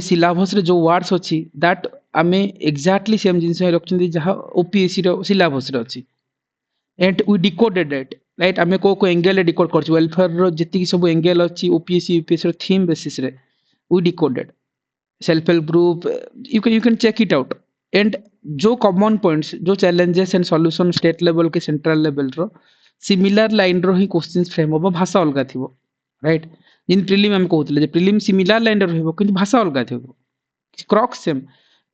syllabus रे जो words अच्छी दैट आम एक्जाक्टली सेम जिन रखते जहाँ ओपीएससी सिलेबस रे अच्छी and we decoded it right आम को एंगेल डिकोड कर वेलफेयर जी सब एंगेल अच्छी ओपीएससी यूपीएससी थीम बेसिस रे we decoded self help group you can check it out and जो कॉमन पॉइंट्स जो challenges and solution state level के सेंट्रल लेवल रो सिमिलर लाइन रो ही क्वेश्चंस फ्रेम हम भाषा अलग थी राइट जिन प्रिलिम आम कहते प्रिलिम सिमिलर लाइन रो कि भाषा अलग थी क्रॉक्स सेम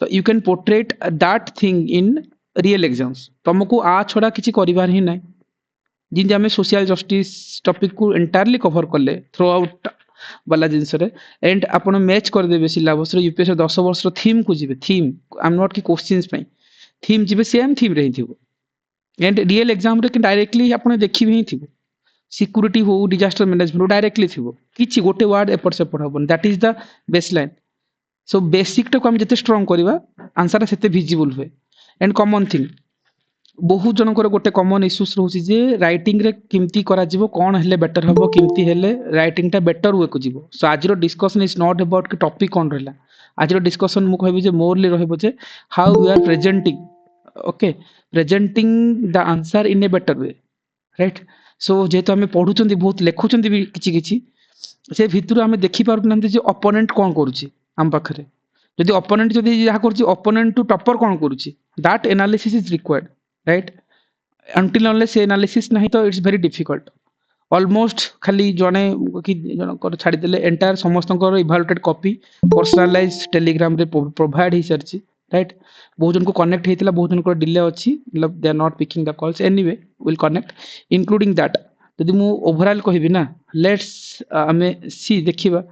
तो you can portrait that thing in real exams तुमको आ छड़ा किसी कर ही ना जिन आम सोशल जस्टिस टॉपिक को एंटायरली कवर कले थ्रू आउट वाला जिनस एंड आपड़ मैच करदे सिलेबस यूपीएससी 10 वर्ष थीम को जी थीम आम नॉट कि क्वेश्चन थीम जी सेम थीम रे ही एंड रियल एग्जाम रे डायरेक्टली आप देखी ही थी सिक्यूरीटी हो डिजास्टर मैनेजमेंट हो डायरेक्टली थी कि गोटे वर्ड एपट सेपट हम that is the baseline so basic टाक आम जिते स्ट्रंग करवा आंसर से भिजिबल हुए एंड कॉमन थिंग बहुत जनकर गोटे कॉमन इश्यूज रोचे जे राइटिंग रे किमती करा जीवो कौन हेले बेटर हबो किमती हेले राइटिंग टा बेटर वे को जीवो सो आज रो डिस्कशन इज नॉट अबाउट कि टॉपिक कौन रहला आज रो डिस्कशन मु कहबी जे मोरली रहबो जे how we are presenting okay presenting the answer in a better way right so जेहेतु आम पढ़ुचंदी बहुत लेखुचंदी भी किछि किछि से भितर आम देखि पारुनांती जे ओपोनेंट कौन करूची आम पाखरे जदि ओपोनेंट जदि जहा करूची ओपोनेंट टू टॉपर कौन करूची that analysis is required right until unless से एनालिसिस नहीं तो इट्स वेरी डिफिकल्ट ऑलमोस्ट खाली जने कि जन छाड़ी देले एंटायर समस्त इभालुएटेड कॉपी पर्सनलाइज टेलीग्राम रे प्रोवाइड ही सरची राइट बहुत जन को कनेक्ट हेतिला बहुत जन को डिले अछि मतलब they are not picking the calls anyway will connect including that यदि मु ओवरऑल कहबी ना लेट्स आमे सी देखिबा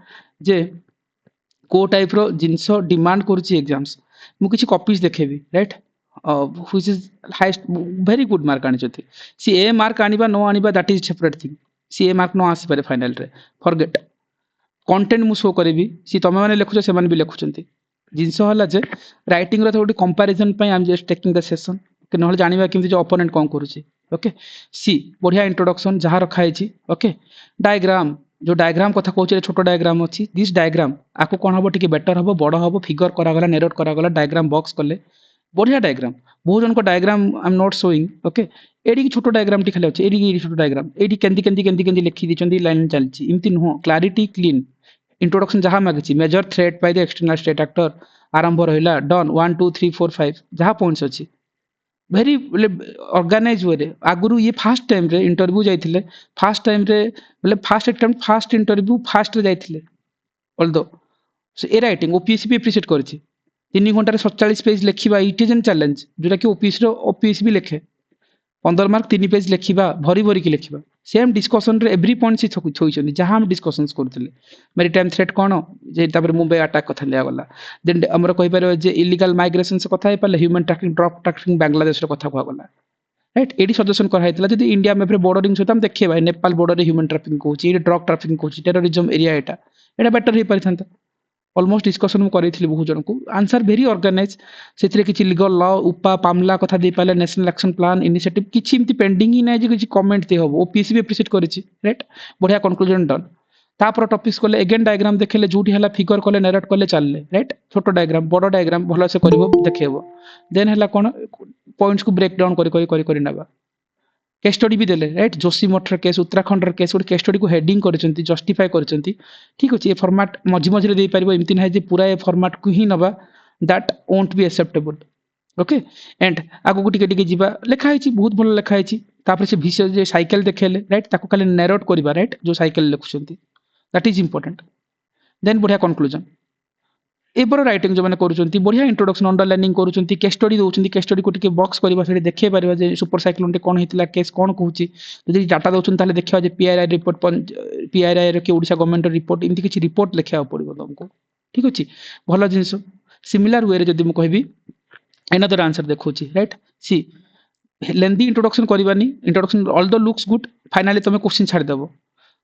जे को टाइप रो जिंस डिमांड करूची एग्जाम्स मु किछि कॉपीज देखेबी right which is highest very good mark आनी सी ए मार्क आनिबा नो आनिबा दैट इज सेपरेट थिंग सी ए मार्क नो आसी पारे फाइनल रे फॉरगेट कंटेंट मु शो करेबी सी तमे माने लेखुछ से माने भी लेखुचंती जिंस हला जे राइटिंग रो थोड़ी कंपैरिजन पई I am just taking the session कि नहले जानिबा केमति जे ओपोनेंट कोन करूची ओके सी बढ़िया इंट्रोडक्शन जहां रखा है ओके डायग्राम जो डायग्राम कथा कहूँ छोट डायग्राम अच्छी दिस डायग्राम आपको कौन हम टी बेटर हम बड़ हम फिगर करागला नेरोट करागला डायग्राम बॉक्स कले बढ़िया डायग्राम बहुत जन को diagram I am not showing okay एडी छोट डायग्राम टी खाली अच्छे एडी छोट डायग्राम एडी केंदी केंदी केंदी केंदी लिखि दिचंदी लाइन चलची इमति नुह क्लैरिटी क्लीन इंट्रोडक्शन जहां मागिची major threat by the external state actor आरंभ रहिला डन 1 2 3 4 5 जहां पॉइंट्स अछि वेरी ऑर्गेनाइज वे आगुरु ये फास्ट टाइम रे इंटरव्यू जाइथिले फास्ट टाइम रे मतलब first attempt first interview first रे जाइथिले ऑल्दो सो ए राइटिंग ओपीएससी भी एप्रिशिएट करछि 3 घंटा रे 47 पेज लिखिबा इट इज एन चैलेंज जोटा कि ओपीएससी भी लिखे 15 मार्क 3 पेज लिखिबा भरी भरी की लिखिबा सेम डिस्कशन रे एवरी पॉइंट से छोइछन जहां हम डिस्कशंस करथिले मेरीटाइम थ्रेट कोन जे तापर मुंबई अटैक कथा लिया गला देन हमर कहि पारे जे इलीगल माइग्रेशन से कथा हे पाले human trafficking drug trafficking Bangladesh रे कथा कुआ गला राइट एडी सजेशन कर हाइतला जदि इंडिया मैप रे बॉर्डरिंग सहित हम देखिबा नेपाल बॉर्डर रे human trafficking Kochi drug trafficking Kochi terrorism area एटा बेटर हे परिथांता ऑलमोस्ट डिस्कशन करी बहुत जन को आंसर वेरी ऑर्गेनाइज से किसी लीगल लॉ उपा पामला कथा दे पाले नेशनल एक्शन प्लान इनिशिएटिव किछि इमति पेंडिंग ही नै जे किछि कमेंट दे हो ओपीएससी भी एप्रिशिएट करिछि राइट बढ़िया कंक्लूजन डन तापर टॉपिक्स कोले अगेन डायग्राम देखले जोठी हला फिगर कोले नरेट कोले चलले राइट छोटो डायग्राम बड़ो डायग्राम भलो से करबो देखेबो देन हला कोन पॉइंट्स को ब्रेक डाउन करी नबा केस स्टडी भी देले राइट जोशी मठर case Uttarakhand case case study को हेडिंग करचंती जस्टिफाई करचंती ठीक अछि ए फॉर्मेट मझी मझी दे पारिबो एमति नै जे पूरा ए फॉर्मेट को ही नबा that won't be acceptable okay and आगो को टिके जीवा लेखा है बहुत भल लेखा है तापर से विषय जे साइकिल देखेले राइट ताको खाली नैरोट करबा राइट जो साइकिल लिखुचंती दैट इज इंपोर्टेंट देन बढ़िया कंक्लूजन एबर राइटिंग जो मैंने करूचंती बढ़िया इंट्रोडक्शन अंडरलाइनिंग करूचंती केस स्टडी दोचंती केस स्टडी को टिके बॉक्स करबा से देखे पारिबा जे सुपर साइक्लोन कोन हेतिला केस कोन कहूची जदि डाटा दोचन ताले देखिबा जे पीआरआई रिपोर्ट पीआरआई रे के ओडिसा गवर्नमेंट रिपोर्ट इमति किछि रिपोर्ट लेखा पड़िबो तुमको ठीक अछि भलो जिंस सिमिलर वे रे जदि म कहबी अनदर आंसर देखोची राइट सी लेंदी इंट्रोडक्शन करबानी introduction all the looks good finally तुम क्वेश्चन छाड़ देबो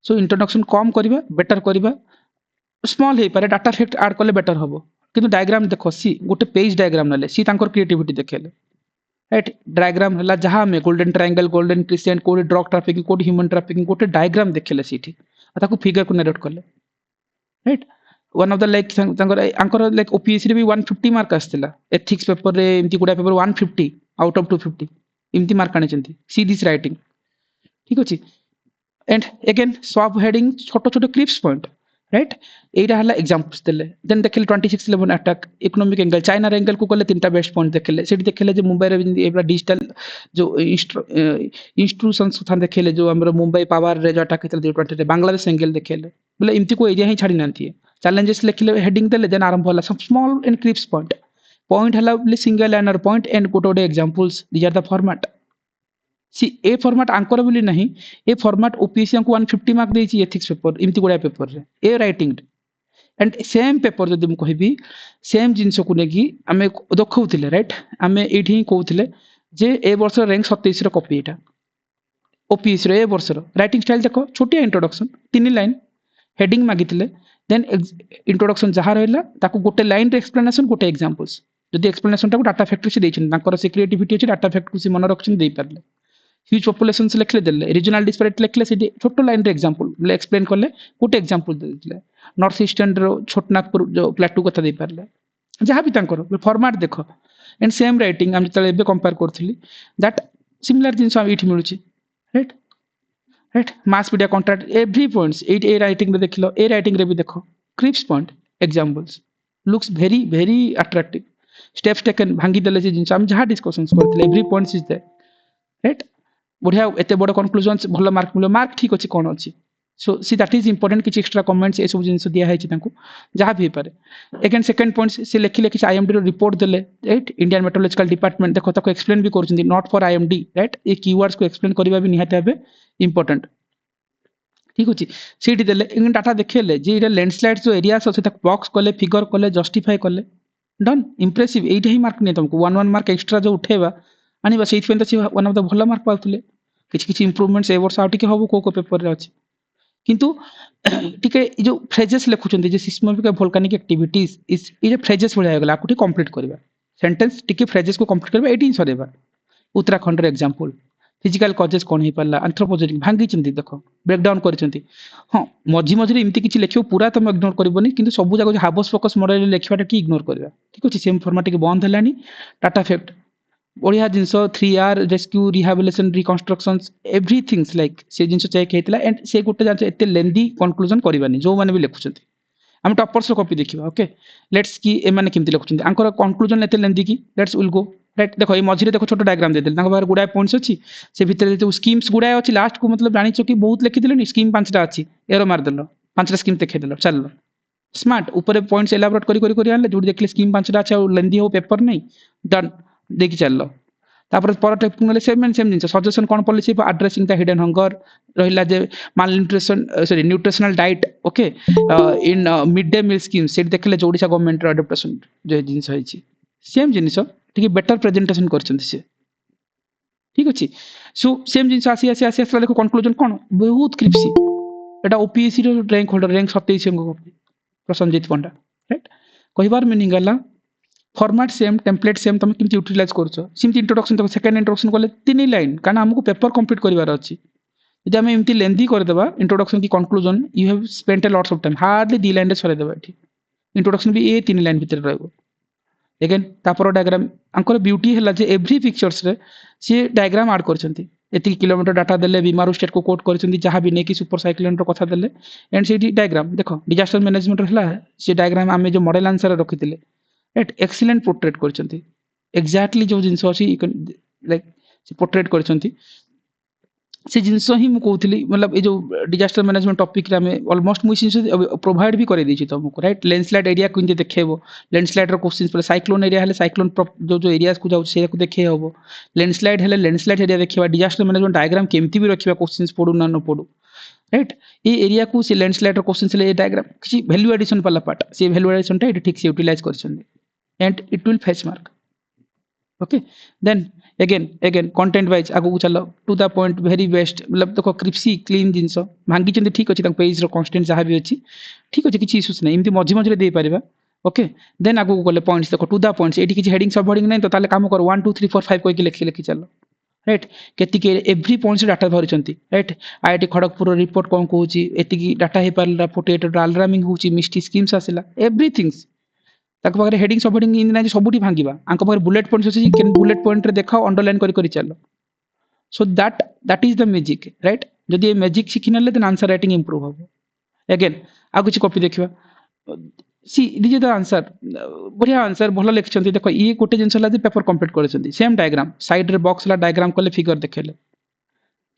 सो इंट्रोडक्शन कम करबा बेटर करबा स्मॉल हे पारे डाटा फैक्ट ऐड करले बेटर हबो किंतु डायग्राम देखो सी गोटे पेज डायग्राम नले सी तांकर क्रिएटिविटी देखेले राइट डायग्राम हला जहां में golden triangle golden crescent code drug trafficking code human trafficking गोटे डायग्राम देखेले सीठी ताको फिगर को नरेट करले right one of the like Anchor like OPSC रे भी 150 मार्क आस्थिला एथिक्स पेपर रे एमती गुडा पेपर 150 आउट ऑफ 250 एमती मार्क आनिचंती सी दिस राइटिंग ठीक अछि एंड अगेन सब हेडिंग छोट छोट क्रिप्स पॉइंट राइट एटा हला एग्जांपल्स देले देन देखले 2611 attack economic angle China angle को कले तीनटा बेस्ट पॉइंट देखले सेठी देखले जे मुंबई रे एबरा डिजिटल जो इंस्टीट्यूशंस था देखले जो हमर मुंबई पावर रे जो अटैक केतले 2020 रे बांग्लादेश एंगल देखले बोले इमती को एरिया ही छाड़ी नांती challenges लिखले हेडिंग देले देन आरंभ होला सब small and crisp point point हला बोले सिंगल लाइनर पॉइंट एंड गोटे examples these are the format सी ए फॉर्मेट आंकर बोली नहीं ए फॉर्मेट ओपीएससी को 150 मार्क देछि एथिक्स पेपर इमती गुडा पेपर रे ए राइटिंग एंड सेम पेपर जदि मु कहबी सेम जिंस को नेकी आमे देखौथिले राइट आमे एठी ही कहउथिले जे ए वर्ष रैंक 27 रो कॉपी एटा ओपीएससी रे ए वर्ष रो राइटिंग स्टाइल देखो छोटी इंट्रोडक्शन 3 लाइन हेडिंग मागिथिले देन इंट्रोडक्शन जहा रहला ताको गोटे लाइन रे एक्सप्लेनेशन गोटे एग्जांपल्स जदि एक्सप्लेनेशन टाको डाटा फैक्ट्री से देछन ताकर से क्रिएटिविटी अछि डाटा फैक्ट्री से मन रखछन देई परले ह्यूज पॉपुलेशन से लिखले देले रीजनल डिस्पैरिटी लिखले से छोटो लाइन रे एग्जांपल बोले एक्सप्लेन करले गोटे एग्जांपल देले नॉर्थ ईस्टर्न रो छोटनागपुर जो प्लेटू कथा दे परले जहां भी तांकर फॉर्मेट देखो एंड सेम राइटिंग हम जतले एबे कंपेयर करथली दैट सिमिलर जिंस हम इठी मिलुची right right mass media contract every points एट ए राइटिंग रे देखलो ए राइटिंग रे भी देखो crisp point examples looks very very attractive steps taken भांगी देले जे जिंस हम जहां डिस्कशंस करथले every points is there right बढ़िया एते बड़ कंक्लूजन भल मार्क मिलो मार्क ठीक अछि कोन अछि सो सी दैट इज इंपोर्टेंट किछ एक्स्ट्रा कमेंट्स ए सब जिंस दिया है छि तांको जहां भी पारे अगेन सेकंड पॉइंट से लिखिले कि आईएमडी रो रिपोर्ट देले राइट इंडियन मेट्रोलॉजिकल डिपार्टमेंट देखो ताको एक्सप्लेन भी करछिन नॉट फॉर आईएमडी राइट ए कीवर्ड्स को एक्सप्लेन करबा भी निहाते हबे इंपोर्टेंट ठीक अछि सीडी देले इन डाटा देखेले जे इरा लैंडस्लाइड जो एरियास अछि ताको बॉक्स कले फिगर कले जस्टिफाई कले डन इंप्रेसिव एइटा ही मार्क नै तुमको 1 मार्क एक्स्ट्रा जो उठेबा आनी बस एथि पेन त वन ऑफ द भल मार्क पाउथले किछ किछ इंप्रूवमेंट्स ए वर्ष आउट के हबो को पेपर रे अछि किंतु टिके जो फ्रेजेस लिखुचंती जे सिस्मोमिक वोल्केनिक एक्टिविटीज इज ए फ्रेजेस बढ़िया गेला आकुठी कंप्लीट करबा सेंटेंस टिके फ्रेजेस को कंप्लीट करबा एटी सरेबा उत्तराखंड रे एग्जांपल फिजिकल कॉजेस कोन ही परला एंथ्रोपोजेनिक भांगी चंती देखो ब्रेक डाउन करचंती हां मझी मझी इमती किछ लिखियो पूरा तुम इग्नोर करबोनी किंतु सब जगह हाबस फोकस मॉडल लिखवाटा की इग्नोर करबा ठीक अछि सेम फॉर्मेट के बंद हलानी डाटा फैक्ट बढ़िया जिनस 3R rescue rehabilitation reconstructions everythings like से जिनस चेक हेतला एंड से गोटे जान एते लेंदी कंक्लूजन करबानी जो माने भी लिखुचंती हम टॉपर्स कॉपी देखिबा ओके लेट्स की ए माने केमती लिखुचंती आंकर कंक्लूजन एते लेंदी की लेट्स विल गो राइट देखो ए मझिरे देखो छोटो डायग्राम दे देल तांको बाहर गुडा पॉइंट्स अछि से भीतर जो स्कीम्स गुडा अछि लास्ट को मतलब जानि छ कि बहुत लिखि देले स्कीम पांचटा अछि एरो मार देलो पांचटा स्कीम देखै देलो चललो स्मार्ट ऊपर पॉइंट्स एलाबोरेट करी आनले जोडी देखले स्कीम पांचटा अछि और लेंदी हो पेपर नै डन देखि चललो तापर पर टेक्निकल सेम जिंस सजेशन कोन policy for addressing the hidden hunger रहिला जे malnutrition sorry nutritional diet okay in mid day meal scheme से देखले जो ओडिशा गवर्नमेंट रो एडप्टेशन जे जिंस होई छी सेम जिंस ठीक बेटर प्रेजेंटेशन करछन से ठीक अछि सो सेम जिंस आसी देखो कंक्लूजन कोन बहुत क्रिप्सी एटा ओपीएससी रो रैंक होल्डर रैंक 27 को प्रसन्नजीत पंडा राइट कहिबार मीनिंग गला फॉर्मेट सेम टेम्पलेट सेम तुम किमती यूटिलाइज करछो सिमती इंट्रोडक्शन तो सेकंड इंट्रोडक्शन कले 3 लाइन कारण हमको पेपर कंप्लीट करिवार अछि यदि हम एमती लेंथी कर देबा इंट्रोडक्शन की conclusion you have spent a lots of time hardly 2 line रे सरे देबा एठी इंट्रोडक्शन भी ए 3 लाइन भीतर रहबो अगेन तापर डायग्राम अंकर ब्यूटी हला जे एवरी पिक्चर्स रे से डायग्राम ऐड करछंती एति किलोमीटर डाटा देले बीमारू स्टेट को कोट करछंती जहां भी नेकी सुपर साइक्लोन रो कथा देले एंड सेठी डायग्राम देखो डिजास्टर मैनेजमेंट हला से डायग्राम हमें जो मॉडल आंसर रखितिले राइट एक्सीलेंट पोर्ट्रेट करछंती एग्जैक्टली जो जिंस अछि लाइक से पोर्ट्रेट करछंती से जिंस ही मु कहउतली मतलब ए जो डिजास्टर मैनेजमेंट टॉपिक रे हमें ऑलमोस्ट मु जिंस प्रोवाइड भी करे देछि तुमको राइट लैंडस्लाइड एरिया को देखेबो लैंडस्लाइड रो क्वेश्चंस पर साइक्लोन एरिया हले साइक्लोन जो जो एरियाज को जाउ से को देखे हबो लैंडस्लाइड हले लैंडस्लाइड एरिया देखिबा डिजास्टर मैनेजमेंट डायग्राम केमती भी रखिबा क्वेश्चंस पडू ना न पडू राइट ए एरिया को से लैंडस्लाइड रो क्वेश्चंस ले डायग्राम किछि वैल्यू एडिशन वाला पार्ट से वैल्यू एडिशन टा ठीक से utilise करछन and it will fetch mark okay then again content wise आगु को चलो to the point very best मतलब देखो क्रिप्सी क्लीन जिंस भांगी चंदी ठीक अछि त पेज रो कंटेंट जहां भी अछि ठीक अछि किछि इश्यूज नै एमती मझी मझी दे परिबा ओके देन आगु को गले पॉइंट्स देखो टू द पॉइंट्स एठी किछि हेडिंग सब हेडिंग नै तो ताले काम कर 1 2 3 4 5 कोइ के लिखि चलो राइट केतिके एव्री पॉइंट्स डाटा धरिचंती राइट आईआईटी खड़गपुर रिपोर्ट कौन कहूची एतिकी डाटा हे पारला 48 अलार्मिंग होची मिस्टी स्कीम्स आसिला एवरीथिंग्स ताको पाखरे हेडिंग सब हेडिंग इन ना सबुठी भांगिबा आंको पाखरे बुलेट पॉइंट्स अछि कि बुलेट पॉइंट रे देखाओ अंडरलाइन करी करी चलो so that is the magic right जदि ये मैजिक शिखि नेले देन आंसर राइटिंग इंप्रूव हो अगेन आ कुछ कॉपी देखिबा सी दिस इज द आंसर बढ़िया आंसर भलो लिखछंती देखो ये गोटे जिंस ला जे पेपर कंप्लीट करछंती सेम डायग्राम साइड रे बॉक्स ला डायग्राम कले फिगर देखेले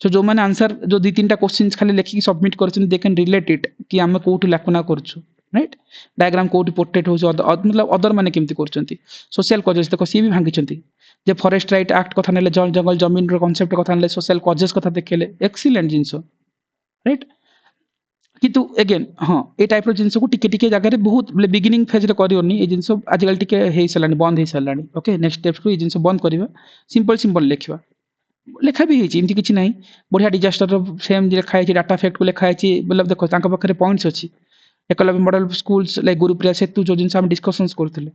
सो जो माने आंसर जो दी तीनटा क्वेश्चंस खाली लेखि सबमिट करछन दे कैन रिलेट इट कि हम कोठी लाकुना करछु राइट डायग्राम कोठी पोर्ट्रेट हो मतलब अदर माने केमती करछंती सोशल कॉजेस देखो सी भी भांगिछंती जे फॉरेस्ट राइट एक्ट कथा नेले जंगल जमीन रो कांसेप्ट कथा नेले सोशल कॉजेस कथा देखेले एक्सीलेंट जिंस राइट किंतु अगेन हाँ ये टाइप रो जिंस को टिके टिके जगह बहुत बिगिनिंग फेज रे करियोनी ये जिंस आजकल टिके हे सलानी बंद हे सलानी ओके नेक्स्ट स्टेप को ये जिंस बंद करबा सिंपल सिंपल लिखबा लेखा भी होइछि इमती किछि नाही बढ़िया डिजास्टर रो सेम जे लिखा है डाटा फैक्ट को लिखा है मतलब देखो तांका पाखरे पॉइंट्स अछि Eklavya model schools like Gurupriya Setu जो जिंस हम डिस्कशंस करथिले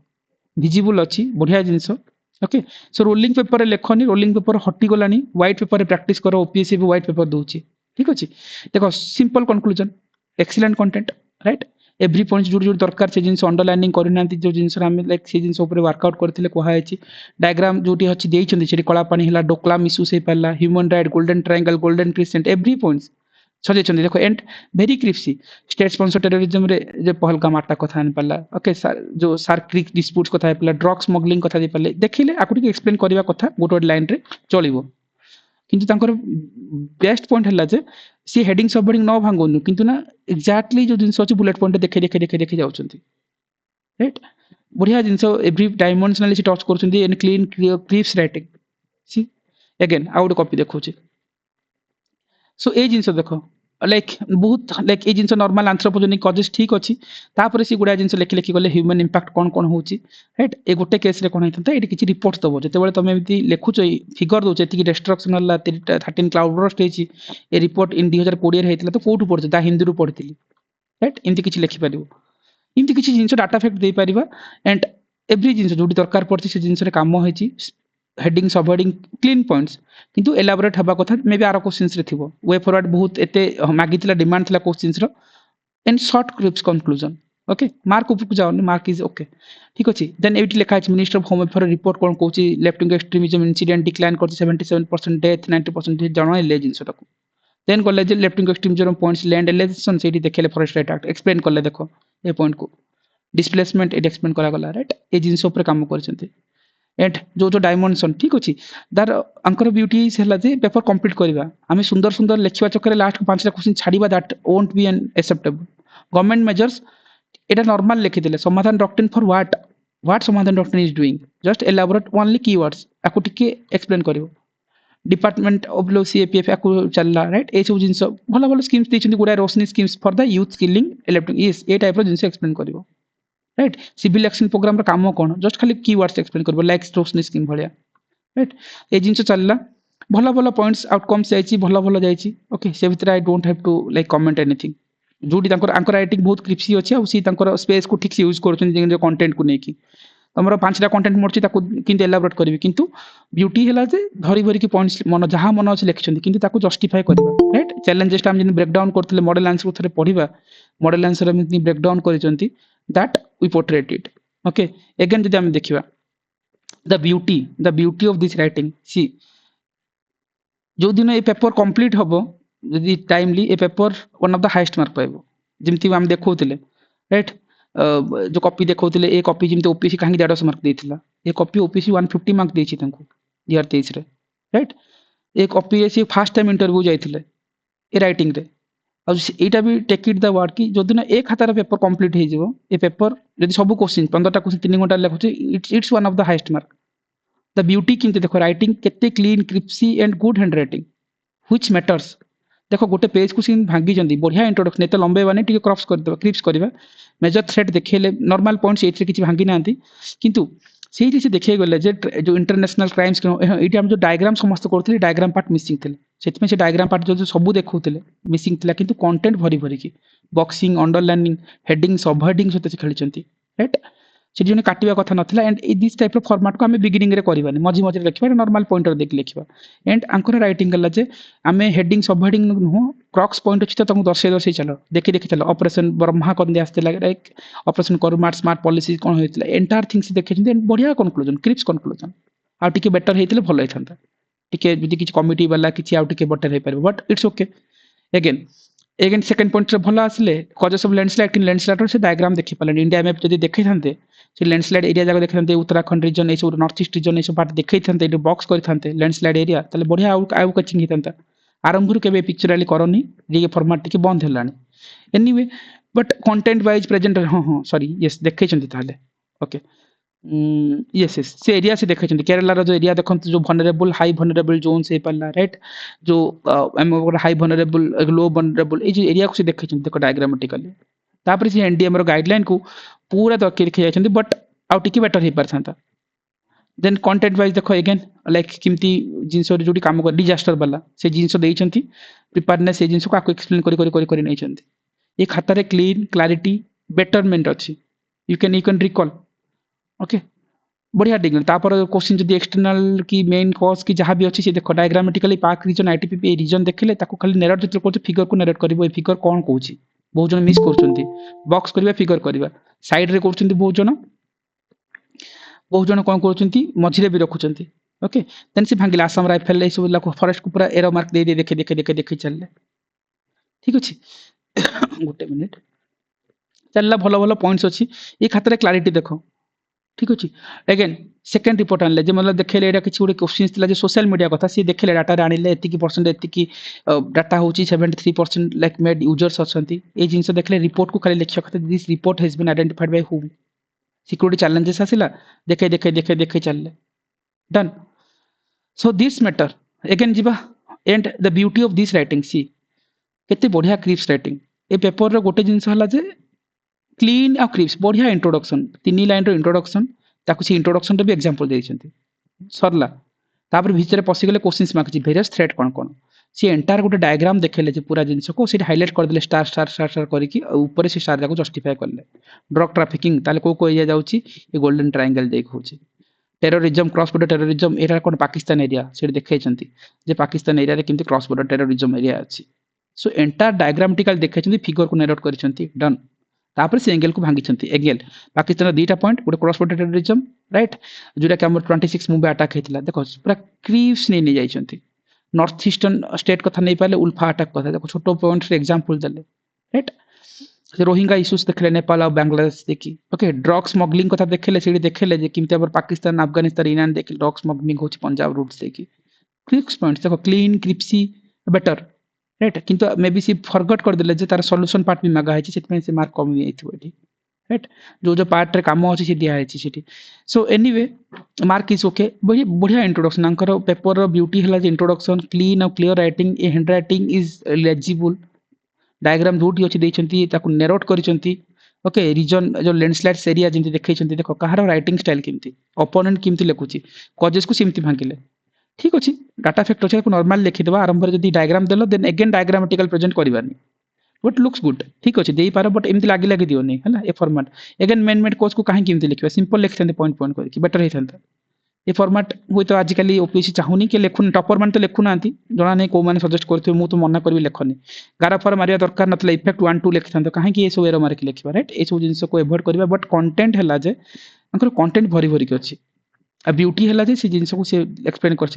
विजिबल अछि बढ़िया जिंस ओके सो रोलिंग पेपर रे लेखनी रोलिंग पेपर हटी गलानी व्हाइट पेपर रे प्रैक्टिस करो ओपीएससी भी व्हाइट पेपर दोछि ठीक अछि देखो simple conclusion excellent content right every point जोड़ जोड़ दरकार से जिंस अंडरलाइनिंग करनांती जो जिंस हम लाइक से जिंस ऊपर वर्कआउट करथिले कोहा हैछि डायग्राम जोटी अछि देइछन्ती सेठी कला पानी हला डोकला मिसु से पाला human right golden triangle golden crescent every points सजेचन्ती देखो and very crispy state sponsor terrorism रे जे पहलगाम आटा कथा आनि पाला ओके जो सार्क्रिक डिस्प्यूट्स कथा पाला ड्रग स्मगलिंग कथा दे पाले देखिले आकुटी एक्सप्लेन करबा कथा गोटे लाइन रे चलिबो किंतु तांकर बेस्ट पॉइंट हला जे सी हेडिंग सब हेडिंग न भांगोनु किंतु ना एग्जैक्टली जो जिंस अछि बुलेट पॉइंट देखे देखे देखे देखे जाउछन्ती राइट बढ़िया जिंस एवरी डायमेंशनली टच करछन्ती एंड क्लीन क्लिप्स राइटिंग सी अगेन आउट कॉपी देखौछि सो ए जिंस देखो लाइक बहुत लाइक ए जिंस नॉर्मल एंथ्रोपोजेनिक कॉजेस ठीक अछि तापर सी गुडा जिंस लेखि लेखि गले ह्यूमन इंपैक्ट कोन कोन होछि राइट ए गोटे केस रे कोन हैतंता एटी किछि रिपोर्ट दबो जते बेले तमे एमती लेखुछ फिगर दोछ एति डिस्ट्रक्शन हला 13 क्लाउड बर्स्ट हेछि ए रिपोर्ट इन 2020 रे हेतला तो कोठु पढछ दा हिंदी रु पढितिली राइट एमती किछि लेखि परिबो एमती किछि जिंस डाटा फैक्ट दे परिबा एंड एवरी जिंस जोडी दरकार पड़छि से जिंस रे काम होछि हेडिंग सब हेडिंग क्लीन पॉइंट्स किंतु एलाबोरेट हबा कथा मे बी आरो क्वेश्चंस रे थिबो वे फॉरवर्ड बहुत एते मागितला डिमांड थिला क्वेश्चंस रो in short crisp conclusion okay mark ऊपर को जाओ मार्क इज ओके ठीक अछि देन एटी लिखा है minister of home affair report कोन कोची left wing extremism incident decline करछि 77% डेथ 90% जणो ले जिंस तको देन कॉलेज left wing extremism points land alienation सेठी देखेले फॉरेस्ट राइट एक्ट एक्सप्लेन करले देखो ए पॉइंट को डिस्प्लेसमेंट एट एक्सप्लेन करा गला राइट ए जिंस ऊपर काम करछन्ते एंड जो जो डायमेंशन ठीक अछि दार अंकर ब्यूटी सेला जे पेपर कंप्लीट करबा हमें सुंदर सुंदर लेखिबा चक्कर लास्ट को 5टा क्वेश्चन छाड़ीबा that won't be an acceptable government measures एटा नॉर्मल लिखि देले Samadhan doctrine for what Samadhan doctrine is doing just elaborate only keywords आकु टिके एक्सप्लेन करिवो डिपार्टमेंट ऑफ लो सीएपीएफ आकु चलला राइट ए सब जिंस भलो भलो स्कीम्स देछन्ती गुडा Roshni schemes for the youth skilling electric yes ए टाइप रो जिंस एक्सप्लेन करिवो राइट सिविल एक्शन प्रोग्राम रो काम कोन जस्ट खाली कीवर्ड्स एक्सप्लेन करबो लाइक रोशनी स्कीम भलिया राइट ए जिंस चलला भलो भलो पॉइंट्स आउटकम्स जाईची भलो भलो जाईची ओके से भितर I don't have to like comment anything जोडी तांकर आंकर राइटिंग बहुत क्रिप्सी अछि आ सी तांकर स्पेस को ठीक से यूज करछन जे कंटेंट को नेकी तमरो 5टा कंटेंट मोरची ताको किंतु एलाबोरेट करबी किंतु ब्यूटी हैला जे धरी भरी की पॉइंट्स मन जहां मन अछि लिखछन किंतु ताको जस्टिफाई करबा राइट चैलेंजेस टाइम जिन ब्रेक डाउन करथिले मॉडल आंसर को थरे पढिबा मॉडल आंसर में ब्रेक डाउन करिसंती that we portrait it okay again जदि हम देखिबा the beauty of this writing see जो दिन ए पेपर कंप्लीट हबो जदि टाइमली ए paper one of the highest mark पाइबो जेमति हम देखौतिले राइट जो कॉपी देखौतिले ए कॉपी जेमति ओपीसी काहे 150 मार्क देथिला ए कॉपी ओपीसी 150 मार्क देछि तांको 2023 रे राइट ए कॉपी ए फर्स्ट टाइम इंटरव्यू जाइथिले ए राइटिंग रे एटा भी टेक इट द वर्ड कि जो दिन एक खातार पेपर कंप्लीट हे जिवो ए पेपर यदि सब क्वेश्चन 15टा क्वेश्चन 3 घंटा लिखुचे it's one of the highest mark the beauty किंतु देखो राइटिंग केते clean crispy and good hand writing which matters देखो गोटे पेज को सिन भांगी जंदी बढ़िया इंट्रोडक्शन एते लंबे बाने टिके क्रॉप्स कर देबा क्रिप्स करबा मेजर थ्रेड देखेले नॉर्मल पॉइंट्स एथे किछि भांगी नांती किंतु सेही जे देखे गले जे जो इंटरनेशनल क्राइम्स एटी हम जो डायग्राम समस्त करथि डायग्राम पार्ट मिसिंग थिले सेति से डायग्राम पार्ट जो सब देखौथिले मिसिंग थिला किंतु कंटेंट भरी भरी की बॉक्सिंग अंडरलाइनिंग हेडिंग सब हेडिंग सते खेलिचंती राइट ସେଠି ଜଣେ କାଟିବା କଥା ନଥିଲା ଏଣ୍ଡ ଏ ଦିସ୍ ଟାଇପ୍ର ଫର୍ମାଟ୍କୁ ଆମେ ବିଗିନିଂରେ କରିବାନି ମଝି ମଝିରେ ଲେଖିବା ନର୍ମାଲ ପଏଣ୍ଟର ଦେଇକି ଲେଖିବା ଏଣ୍ଡ ଆଙ୍କର ରାଇଟିଂ ହେଲା ଯେ ଆମେ ହେଡ଼ିଂ ସବ୍ ହେଡ଼ିଂ ନୁହଁ କ୍ରକ୍ସ ପଏଣ୍ଟ ଅଛି ତ ତାଙ୍କୁ ଦର୍ଶେଇ ଚାଲ ଦେଖି ଚାଲ ଅପରେସନ୍ ବ୍ରହ୍ମା କନ୍ଦି ଆସିଥିଲା ଲାଇକ୍ ଅପରେସନ୍ କରୁମାର୍ଟ ସ୍ମାର୍ଟ ପଲିସି କ'ଣ ହେଇଥିଲା ଏଣ୍ଟାୟାର ଥିଙ୍ଗସ୍ ଦେଖିଛନ୍ତି ବଢ଼ିଆ କନକ୍ଲୁଜନ୍ କ୍ରିପ୍ସ କନକ୍ଲୁଜନ୍ ଆଉ ଟିକେ ବେଟର ହେଇଥିଲେ ଭଲ ହେଇଥାନ୍ତା ଟିକେ ଯଦି କିଛି କମିଟି ବାଲା କିଛି ଆଉ ଟିକେ ବେଟର ହେଇପାରିବ but it's okay again second ପଏଣ୍ଟରେ ଭଲ ଆସିଲେ କଜେସ୍ ଅଫ୍ ଲ୍ୟାଣ୍ଡସ୍ଲାଇଡ୍ କିନ୍ତୁ ଲ୍ୟାଣ୍ଡସ୍ଲାଇଡ୍ର ସେ ଡାଇଗ୍ରାମ୍ ଦେଖିପାରିଲେନି ଇଣ୍ଡିଆ ମ୍ୟାପ୍ ଯଦି ଦେଖେଇଥାନ୍ତେ ସେ ଲ୍ୟାଣ୍ଡସ୍ଲାଇଡ୍ ଏରିଆ ଯାକ ଦେଖିଥାନ୍ତେ ଉତ୍ତରାଖଣ୍ଡ ରିଜନ୍ ଏସବୁ ନର୍ଥ ଇଷ୍ଟ ରିଜନ୍ ଏସବୁ ପାର୍ଟ ଦେଖେଇଥାନ୍ତେ ଏଠି ବକ୍ସ କରିଥାନ୍ତେ ଲ୍ୟାଣ୍ଡସ୍ଲାଇଡ୍ ଏରିଆ ତାହେଲେ ବଢ଼ିଆ ଆଉ କୋଚିଂ ହେଇଥାନ୍ତା ଆରମ୍ଭରୁ କେବେ ପିକ୍ଚରାଲି କରନି ଟିକେ ଫର୍ମାଟ୍ ଟିକେ ବନ୍ଦ ହେଲାଣି anyway but content wise present ହଁ ସରି ୟେସ୍ ଦେଖେଇଛନ୍ତି ତାହେଲେ ଓକେ ୟେସ୍ ସେ ଏରିଆ ସେ ଦେଖେଇଛନ୍ତି କେରଳାର ଯେଉଁ ଏରିଆ ଦେଖନ୍ତୁ ଯେଉଁ ଭନରେବୁଲ୍ ହାଇ ଭନରେବୁଲ୍ ଜୋନ୍ସ ହେଇପାରିଲା ରାଇଟ୍ ଯେଉଁ ଆମେ ଗୋଟେ ହାଇ ଭନରେବୁଲ୍ ଲୋ ଭନରେବୁଲ୍ ଏଇ ଯେଉଁ ଏରିଆକୁ ସେ ଦେଖେଇଛନ୍ତି ଦେଖ ଡାଇଗ୍ରାମାଟିକାଲି ତାପରେ ସେ ଏନ୍ଡିଏମ୍ର ଗାଇଡଲାଇନ୍କୁ ପୁରା ଦେଖେଇ ଯାଇଛନ୍ତି ବଟ୍ ଆଉ ଟିକେ ବେଟର ହେଇପାରିଥାନ୍ତା ଦେନ୍ କଣ୍ଟେଣ୍ଟ ୱାଇଜ୍ ଦେଖ ଏଗେନ୍ ଲାଇକ୍ କେମିତି ଜିନିଷ ଯେଉଁଠି କାମ করে ଡିଜାଷ୍ଟର ବାଲା ସେ ଜିନିଷ ଦେଇଛନ୍ତି ପ୍ରିପାରନେସ୍ ସେ ଜିନିଷକୁ ଆକୁ ଏକ୍ସପ୍ଲେନ୍ କରି ନେଇଛନ୍ତି ଏ ଖାତାରେ କ୍ଲିନ୍ କ୍ଲାରିଟି ବେଟରମେଣ୍ଟ ଅଛି ୟୁ କ୍ୟାନ୍ ରିକଲ୍ ओके बढ़िया डिग्री तापर क्वेश्चन जदी एक्सटर्नल की मेन कॉज की जहाँ भी अच्छी से देखो diagrammatically park region ITP region देखले ताको खाली नरेट जति करछ फिगर को नरेट करबो ए फिगर कोन कहूची बहुत जन मिस करछंती बॉक्स करबा फिगर करबा साइड रे करछंती बहुत जन कोन करछंती मझिरे भी रखुछंती ओके देन से भांगिला आसाम राइफल ए सब लाको फॉरेस्ट को पूरा एरो मार्क दे देखे चलले ठीक अछि गोटे मिनिट चलला भलो भलो पॉइंट्स अछि ए खातिर क्लैरिटी देखो ठीक अच्छे एगेन सेकेंड रिपोर्ट आने जे मतलब देखले एटा किछि गोटे क्वेश्चन थिला जे सोशल मीडिया कथा सी देखले डाटा आनिले एतिकी परसेंट एतिकी डाटा होची 73% लाइक मेड यूजर्स अछंती ए जिंस देखले रिपोर्ट को खाली लिखिया कथा this report has been identified by whom security challenges आसिला देखे चलले done so this matter again जीवा and the beauty of this writing सी केते बढ़िया क्रिप्स राइटिंग ए पेपर रो गोटे जिंस हला जे क्लीन आ क्रिप्स बढ़िया इंट्रोडक्शन 3 लाइन रो इंट्रोडक्शन ताकु से इंट्रोडक्शन भी एग्जांपल देइछंती सरला तापर भीतर पसिगले क्वेश्चंस मागछि वेरियस थ्रेड कोन से एंटायर गोटे डायग्राम देखेले जे पूरा जिंस को से हाइलाइट कर देले स्टार करिकि ऊपर से स्टार जाको जस्टिफाई करले ड्रग ट्रैफिकिंग ताले को एरिया जाउछि ए गोल्डन ट्रायंगल देख होछि टेररिज्म क्रॉस बॉर्डर टेररिज्म एरा कोन पाकिस्तान एरिया से देखाइछंती जे पाकिस्तान एरिया रे किंतु क्रॉस बॉर्डर टेररिज्म एरिया अछि सो एंटायर डायग्रामेटिकल देखाइछंती फिगर को नरेट करिछंती डन तापर से एंगल को भांगी एंगल पाकिस्तान दीटा पॉइंट गोटे क्रॉस बॉर्डर टेररिज्म राइट जोटा कि 26 मुंबई अटैक होता देखो पूरा क्रिप्स नहीं जाइछंती नॉर्थ ईस्टर्न स्टेट कथा नहीं पाले उल्फा अटैक कथा देखो छोटो पॉइंट रे एग्जांपल देले राइट रोहिंगा इश्यूज देखले नेपाल और बांग्लादेश देखी ओके ड्रग स्मगलिंग कथा देखले सेडी देखले जे किमते अबर पाकिस्तान अफगानिस्तान ईरान देखि ड्रग स्मगलिंग होची पंजाब रूट्स देखी क्रिप्स पॉइंट्स देखो क्लीन क्रिप्सी बेटर राइट किंतु मे बी सी फरगट कर देले जे तार सॉल्यूशन पार्ट भी मागा है सेट में से मार्क कम होइथिबो एठी राइट जो पार्ट रे काम अछि से दिया है सेठी so anyway mark is okay बढ़िया इंट्रोडक्शन अंकर पेपर रो ब्यूटी हला जे इंट्रोडक्शन क्लीन और क्लियर राइटिंग ए hand writing is legible diagram जोटी अछि दैछंती ताकु नरेट करिसंती ओके रीजन जो लैंडस्लाइड एरिया जेंति देखैछंती देखो कहार राइटिंग स्टाइल केमती ओपोनेंट केमती लिखुची कॉजेस को सिमती भांगिले ठीक अच्छे डाटा फैक्ट अच्छे नॉर्मल लिखिदेवा आरंभ जब डायग्राम देल देन एगेन डायग्रामेटिकल प्रेजेंट करवानी बट लुक्स गुड ठीक अच्छे दे पार बट एमती लगी दियोनी है ए फॉर्मेट एगेन मेन कोच को कहीं केमती लिखा सिंपल लिखते पॉइंट पॉइंट करके बेटर होता ए फॉर्मेट हुई तो आजिकल ओपीएससी चाहूनी कि लिखुन टॉपर मैंने तो लिखुना जना नहीं कौ मैंने सजेस्ट करेंगे मुझे तो मना करी लिखनी गारा फार मारिया दरकार ना इफेक्ट 1 2 लिखि था कहीं ये सब एरो मारिक लिखा राइट ये सब जिन को एवॉइड करवा बट कंटेंट है जे कंटेंट भरी भरी अच्छी आ ब्यूटी है जे जिन को सी एक्सप्लेन कर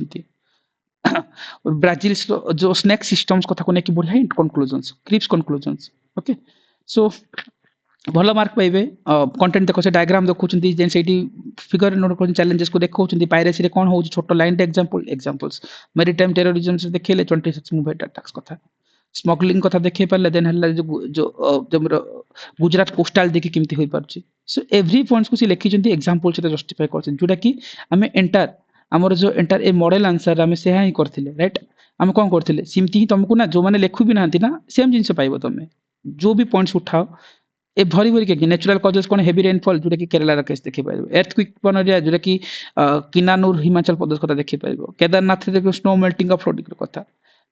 ब्राजिल जो स्नैक सिस्टम्स कथा को लेकिन बढ़िया conclusions crisp conclusions okay so भल मार्क पाइबे कंटेंट देखो से डायग्राम देखुछंती जेन सेठी फिगर नोट कर चैलेंजेस को देखुछंती पायरेसी रे कोन होउछ छोटो लाइन एग्जांपल्स मैरीटाइम टेररिज्म से देखले 26 मुंबई अटैक्स कथा स्मगलिंग कथा देखे पाले देन हल्ला जो गुजरात कोस्टल देखि केमती होई परछि सो एवरी पॉइंट्स को से लिखिछंती एग्जांपल से जस्टिफाई करछन जोटा कि हमें एंटायर आमर जो एंटायर ए मॉडल आंसर आमे से ही करथिले राइट आमे कोन करथिले सिमती ही तुमको ना जो माने लेखु भी नांती ना सेम जिंस पाइबो तमे जो भी पॉइंट्स उठाओ ए भरी भरी के नेचुरल कॉजेस कोन हेवी रेनफॉल जोटा कि केरला रा केस देखि पाइबो अर्थक्वेक बनरिया जोटा कि किन्नानूर हिमाचल प्रदेश कथा देखि पाइबो केदारनाथ रे स्नो मेल्टिंग ऑफ फ्लोडिंग कथा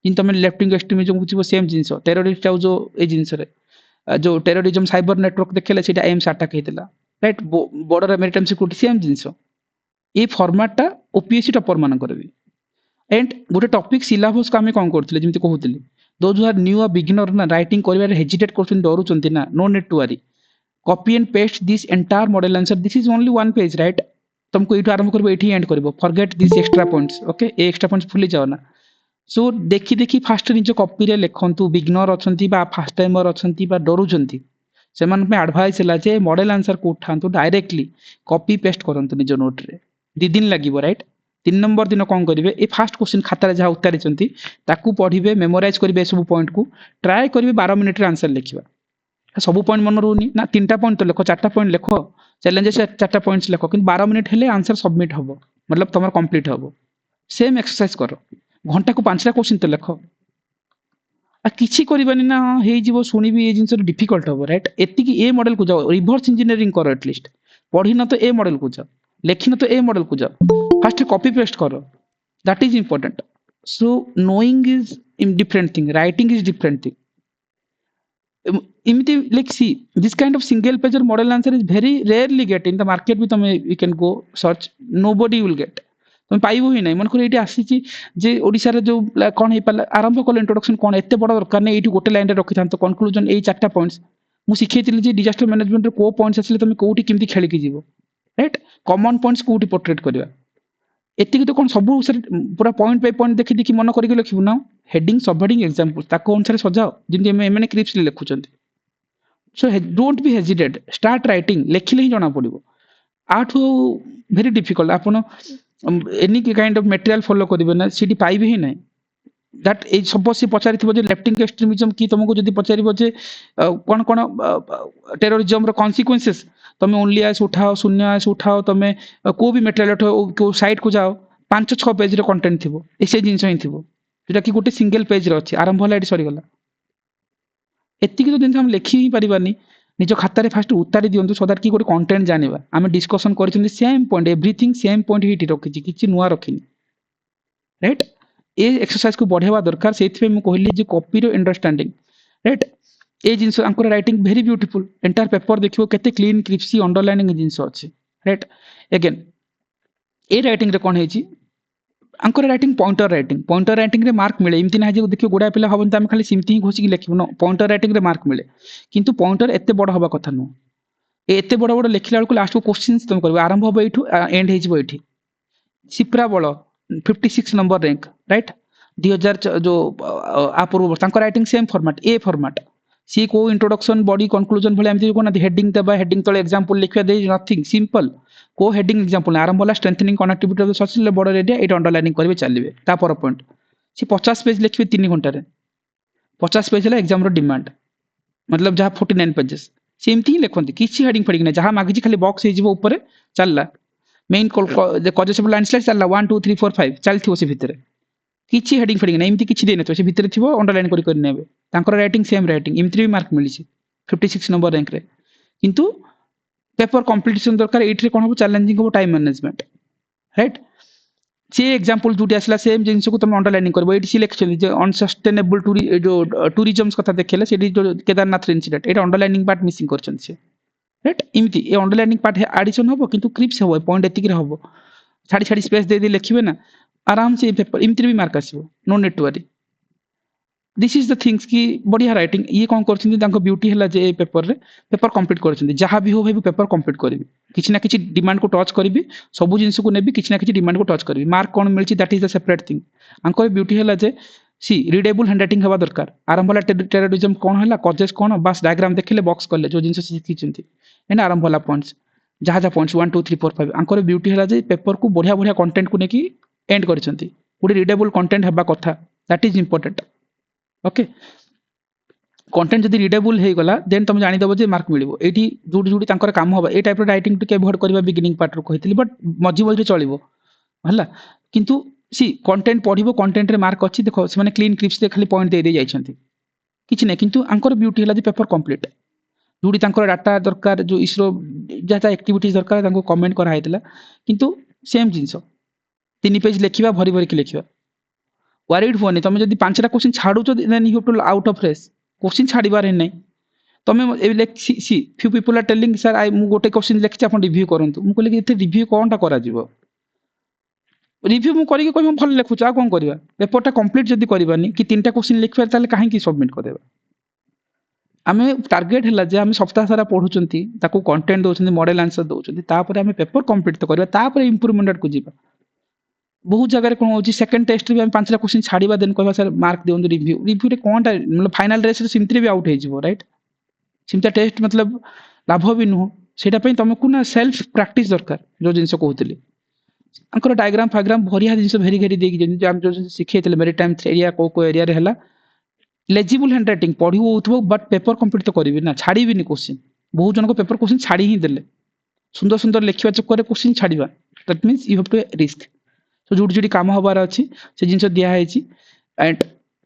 इन तमे लेफ्टिंग एक्सट्रीमिज्म कुछ सेम जिंस टेररिस्ट जो ए जिंस रे जो टेररिज्म साइबर नेटवर्क देखले सेटा एम्स अटैक हेतला right border maritime security same जिनस ये फॉर्मेटटा ओपीएससी टॉपर मानकर भी एंड गोटे टॉपिक सिलेबस को आम कौन करते जमी कहते those are new a beginner ना राइटिंग कर हेजिटेट कर डरुंच ना no need to worry copy and paste this entire model answer this is only one page right तुमको ये आरंभ कर ये एंड कर forget this extra points okay ए एक्स्ट्रा पॉइंट्स भूली जाओ ना सो देखी देखी फास्ट निज कॉपी रे लिखंतु बिगिनर अच्छी फास्ट टाइमर अच्छी डरुंच से आडभाइस है मॉडल आंसर को उठातु डायरेक्टली कॉपी पेस्ट करंतु निज नोट रे 2 दिन लगे राइट 3 नंबर दिन कौन करेंगे ये फास्ट क्वेश्चन खातार जहाँ उतारी पढ़े मेमोराइज करेंगे सब पॉइंट को ट्राए करेंगे 12 मिनिट आंसर लिखा सब पॉइंट मन रोनी ना 3टा पॉइंट तो लिख 4टा पॉइंट लिख चैलेंजेस 4टा पॉइंट्स लिख कि 12 मिनिट हेले आंसर सबमिट हम मतलब तुम कंप्लीट हम सेम एक्सरसाइज कर घंटा को 5टा क्वेश्चन तो लिख किसी करवानी ना हो शुणी ये जिन डिफिकल्ट हम राइट एतिक ए मॉडल को जाओ रिवर्स इंजीनियरिंग कर एटलिस्ट पढ़ी ना तो ए मॉडल को जाओ लिखी ना तो ए मॉडल को जाओ फास्ट कॉपी पेस्ट कर that is important so knowing is different thing writing is different thing इमिति like see this kind of single page model answer is very rarely get in the market भी तुम you can go search nobody will get तुम पाइबो ही नहीं मनकर ये आसी जे ओडिशा रे जो कौन हो पाला आरंभ कल इंट्रोडक्शन कौन एत बड़ दरकार नहीं ये गोटे लाइन रखी था कनक्लूजन ये 4टा पॉइंट्स मुझे शिखी डिजास्टर मैनेजमेंट को पॉइंट्स आसे तुम कौटी केमती खेलिकी जीव राइट कॉमन पॉइंट्स कौटी पोर्ट्रेट करवा एति तो कौन सब पूरा पॉइंट बाय पॉइंट देखी देखी मन करके लिखू ना हेडिंग सब हेडिंग एग्जांपल ताको अनुसार सजाओ जमी एम क्रिप्स लिखुं so don't be hesitate start writing लिखिले ही जना पड़ो आठू भेरी डिफिकल्ट आपन any kind of material follow करेंगे ना सी पाइबे ही ना दैट सपोज सी पचारि लेफ्टिंग एक्सट्रीमिज्म कि तुमको जब पचार कौन कौन टेररिज्म कॉन्सिक्वेंसेस तुम ओनली आयस उठाओ शून्य आयस उठाओ तुम को भी मटेरियल उठाओ साइट को जाओ 5-6 पेज कंटेंट थी से जिन ही थी जोटा कि गोटे सिंगल पेज अच्छे आरंभ है सरीगला एतिक तो जिन लिखि ही पारानी निज खातार फास्ट उतारी दिंतु सो दैट कि गोटे कंटेंट जानिबा आम डिस्कसन कर same point everything same point ही रखी किसी नुआ रखिनी राइट ये एक्सरसाइज को बढ़ावा दरकार से कहली जे कॉपी रो अंडरस्टैंडिंग राइट ये जिनस writing very beautiful entire paper देखियो केते क्लीन क्रिप्सी अंडरलाइनिंग जिनस अच्छे राइट अगेन ये राइटिंग रे कौन है आंकर राइटिंग पॉइंटर राइटिंग रे मार्क मिले एमती ना देखिए गुड़ा पिला हम आम खाली सेमती ही घोषिक लिखू न पॉइंटर राइटिंग रे मार्क मिले किंतु पॉइंटर एते बड़ हवा कथा नुह एते बड़ बड़ लिखला बेलू लास्ट को क्वेश्चन तुम कर आरंभ हम यू एंड हो सिप्रा बल 56 नंबर रैंक राइट 2000 जो आ पूर्व राइटिंग सेम फॉर्मेट ए फॉर्मेट सी को इंट्रोडक्शन बॉडी कंक्लूजन भाई एमती कौन हेडिंग देवा हेडिंग तले एग्जांपल लिखा दे नथिंग सिंपल को हेडिंग एग्जांपल आरंभ होला strengthening connectivity of the social border area ये अंडरलाइनिंग करेंगे चलिए तापर पॉइंट सी 50 पेज लिखे 3 घंटे 50 पेज है एग्जाम डिमांड मतलब जहाँ 49 पेजेस सेमती ही लिखते किसी हेडिंग फेडिंग ना जहाँ मागिची खाली बॉक्स हो चलला मेन कजेसेबल लैंडस्लाइड चलला 1 2 3 4 5 चलती से भितर किसी हेडिंग फेडिंग ना एमती किसी देन से भितर थी अंडरलाइन कर राइटिंग सेम राइटिंग एमती भी मार्क मिली 56 नंबर रैंक रे किंतु पेपर कंपटीशन दरकार ये कौन हम चैलेंजिंग हम टाइम मैनेजमेंट राइट सी एग्जांपल जो आसला सेम जिनस को तुम अंडरलाइनिंग कर ये सी लिखिं अनसस्टेनेबल जो टूरिज्म कथा देखेला से जो केदारनाथ इनसीडेंट ये अंडरलाइनिंग पार्ट मिसिंग कर राइट इमती ये अंडरलाइनिंग पार्ट एडिशन हम किंतु क्रिप्स हम पॉइंट एतिक हम छाड़ी छाड़ी स्पेस दे लिखे ना आराम से पेपर इमती भी मार्क आसो no need to worry this is the things कि बढ़िया राइटिंग ये कौन कर ब्यूटी है जे पेपर रे पेपर कंप्लीट कर जहाँ भी हो भाई पेपर कंप्लीट करी किसी ना किसी डिमांड को टच करी सब जिन को नेबी किसी ना किसी डिमांड को टच करी मार्क कौन मिली that is the separate thing आंकर ब्यूटी है जे सी रिडेबल हैंडराइटिंग हवा दरकार आरंभ होला टेररिज्म कौन है कजेस कौन बस डायग्राम देखले बॉक्स कले जो जिन शिखी एना आरंभ होला पॉइंट्स जहाँ जहाँ पॉइंट्स 1 2 3 4 5 आंकर ब्यूटी है जे पेपर को बढ़िया बढ़िया कंटेंट को लेकिन एंड करछंती गोटे रिडेबल कंटेंट हवा कथा that is important okay content जब रिडेबल हो गला देन तुम जानीदेव जे मार्क मिलो ये जोटी जोटी काम हम ये टाइप राइटिंग टे अवॉइड करवा बिगिनिंग पार्ट रो कही बट मझी मझे चलो है किंतु सी कंटेंट पढ़ो कंटेंट रे मार्क अच्छी देखो से क्लीन क्लिप्स खाली पॉइंट दे जाइछंती किछि ना किंतु आंकर ब्यूटी है पेपर कंप्लीट जोटी डाटा दरकार जो इसरो जहाँ एक्टिविटीज दरकार कमेंट कराइला किंतु सेम जिनस 3 पेज लिखा भरी भरिक लिखा वारिड हुआ तुम जब 5टा क्वेश्चन छाड़ू then you to out of race question छाड़बार नहीं तमे see few people are telling sir I मु गोटे क्वेश्चन लिखि आपण रिव्यू करंतु मु कहले कि एते रिव्यू कोनटा करा जीवो रिव्यू मु करी कोइ भल लिखुछ आ कोन करबा पेपरटा कंप्लीट जदी करबानी कि तीनटा क्वेश्चन लिखबा ताले काहे की सबमिट करदेबा आमे टार्गेट हला जे आमे सप्ताह सारा पढुचंती ताको कंटेंट दोचंती मॉडल आंसर दोचंती तापर आमे पेपर कंप्लीट तो करबा तापर इंप्रूवमेंट को जीवा बहुत जगह कौन हो सेकंड टेस्ट भी हम 5टा क्वेश्चन छाड़ीबा देन कहबा सर मार्क दियंतु रिव्यू रे कोनटा मतलब फाइनल रेस रे सिमत्री भी आउट हे जीवो राइट सिमता टेस्ट मतलब लाभ भी नुह सेटा पई तुमको ना सेल्फ प्रैक्टिस दरकार जो जिंस कहउतली अंकर डायग्राम फायग्राम भरिया जिंस भेरी घेरी देकी जे हम जो सिखेतले मेरी टाइम एरिया को एरिया रे हला लेजिबल हैंड राइटिंग पढी होउथबो बट पेपर कंप्लीट तो करबी ना छाड़ी भी नि क्वेश्चन बहुत जन को पेपर क्वेश्चन छाड़ी ही देले सुंदर सुंदर लिखिबा चक्कर क्वेश्चन छाड़ीबा that means you have to risk तो जोटी जोटी काम हबार अछि से जिंस दिया हैछि एंड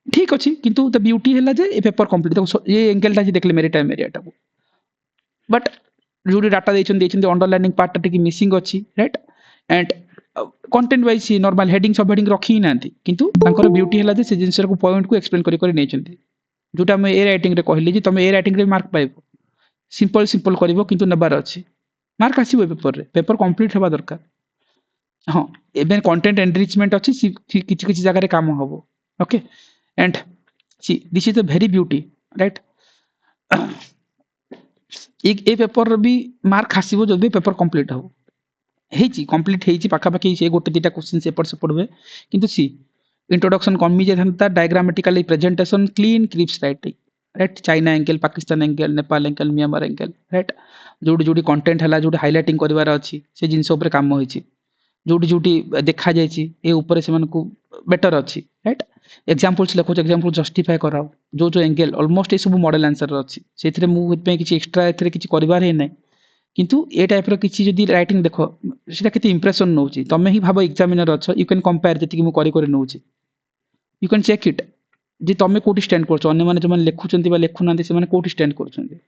ठीक अछि किंतु द ब्यूटी हैला जे ए पेपर कंप्लीट ये एंगल ता देखले मेरी टाइम एरिया टा बट जोटी डाटा देछन अंडरलाइनिंग पार्ट टा मिसिंग अछि right and content wise normal heading सब हेडिंग रखी नांती किंतु तांकर ब्यूटी हैला जे से जिंस को पॉइंट को एक्सप्लेन करी करी नेचंती जोटा हम ए राइटिंग रे कहली जे तुम ए राइटिंग रे मार्क पाइबो सिंपल सिंपल करबो किंतु नबार अछि मार्क आसीबो पेपर रे पेपर कंप्लीट हेबा दरकार हाँ एबे कंटेंट एनरिचमेंट अछि किछि किछि जगह रे काम हबो okay and C this is the very beauty right एक ए पेपर भी मार्क आसीबो जदि पेपर कंप्लीट हो हेची कंप्लीट हेची पाखा पाखी से गोटे दिटा क्वेश्चन सेपर से पड़बे किंतु सी इंट्रोडक्शन कमी जेथंता diagrammatically presentation clean crisp writing right China angle Pakistan angle Nepal angle Myanmar angle right जोडी जोडी कंटेंट हला जोडी हाइलाइटिंग करबार अछि से जिंस ऊपर काम होईची जोटी जोटी देखा जायछि ए ऊपर से मन को बेटर अछि राइट एग्जांपल्स लिखो एग्जांपल जस्टिफाई कराओ जो जो एंगल ऑलमोस्ट ए सब मॉडल आंसर अछि सेथिरे मु पे किछि एक्स्ट्रा एथिरे किछि करबार हे नै किंतु ए टाइप रो किछि जदी राइटिंग देखो सेटा केते इंप्रेशन नउछि तमे ही भाबो एग्जामिनर अछ यू कैन कंपेयर जति कि मु करी करी नउछि यू कैन चेक इट जे तमे कोठी स्टैंड करछ अन्य माने जे माने लेखुचंती बा लेखु नांती से माने कोठी स्टैंड करछंती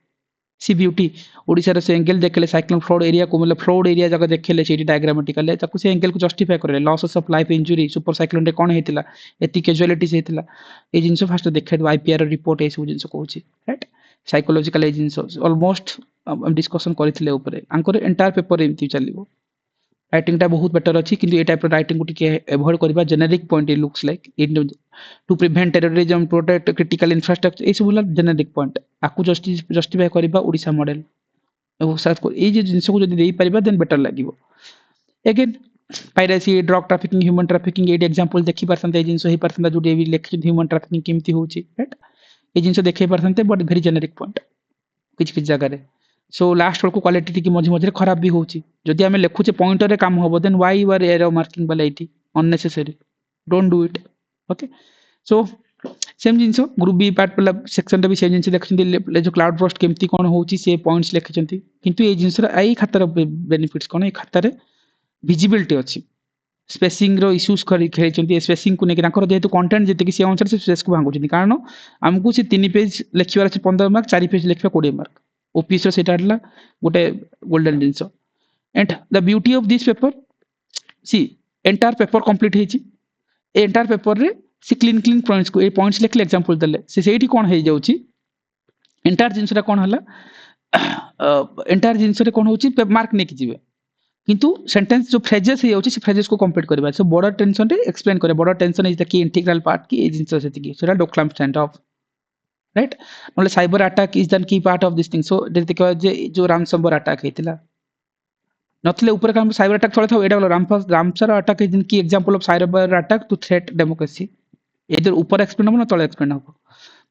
सी ब्यूटी ओडिसा रे से एंगल देखले साइक्लोन फ्लड एरिया को मतलब फ्लड एरिया जगह देखले सेठी डायग्रामेटिकल ताकू से एंगल को जस्टिफाई करले loss of life injury super cyclone रे कोन हेतिला एति कैजुअलिटीज हेतिला ए जिंस फास्ट देखै आईपीआर रिपोर्ट ए सब जिंस कहूची राइट साइकोलॉजिकल ए जिंस ऑलमोस्ट हम डिस्कशन करथिले ऊपर आंकर एंटायर पेपर एमती चलिबो राइटिंग टा बहुत बेटर अछि किंतु ए टाइप राइटिंग को टिके अवॉइड करबा generic point it looks like in to prevent terrorism protect critical infrastructure ए सब जेनेरिक पॉइंट आकु जस्टिफाई करबा ओडिसा मॉडल एबो साथ को ए जे जिंस को जदी देई परिबा देन बेटर लागिवो again piracy drug trafficking human trafficking ए एग्जांपल देखि परसंत ए जिंस ही परसंत जो भी लिखि ह्यूमन ट्रैफिकिंग केमती होची राइट ए जिंस देखै percent but very generic point किछ किछ जगह रे सो लास्ट को क्वालिटी टिकी मझे मझे खराब भी होची जदी हमें लिखुचे पॉइंटर रे काम होबो then why you are error marking वाला इटी unnecessary don't do it okay so same जिंस ग्रुप बी पार्ट वाला सेक्शन रे भी सेम जिंस देखछंती जो क्लाउड बर्स्ट केमती कोन होची से पॉइंट्स लिखछंती किंतु ए जिंस रे आई खातर बेनिफिट्स कोन ए खातर विजिबिलिटी अछि स्पेसिंग रो इश्यूज करी खेचंती स्पेसिंग को नेके ताकर जेतु कंटेंट जेते कि से अनुसार से स्पेस को भांगुचंती कारण हमकु से 3 पेज लिखिबार अछि 15 मार्क 4 पेज लिखबा 20 मार्क ओपीएस रो सेटा हला गोटे गोल्डन जिंस and the beauty of this paper सी एंटायर पेपर कंप्लीट हेची एंटायर पेपर रे सी क्लीन क्लीन पॉइंट्स को ए पॉइंट्स लिखले एग्जांपल देले से सेठी कोन हे जाउची एंटायर जिंस रे कोन हला एंटायर जिंस रे कोन होची मार्क नेकी जिवे किंतु सेंटेंस जो फ्रेजेस हे जाउची से फ्रेजेस को कंप्लीट करबा सो बॉर्डर टेंशन रे एक्सप्लेन करे border tension is the key integral part की ए जिंस सेति की सेटा डोक्लाम स्टैंड ऑफ राइट नले cyber attack is the key part of this thing so जेते कह जे जो रामसंबर अटैक हेतिला नथले ऊपर काम साइबर अटैक चले था एटा रामसर अटैक इज की example of cyber attack to threat democracy इधर ऊपर एक्सप्लेन हो ना तले एक्सप्लेन हो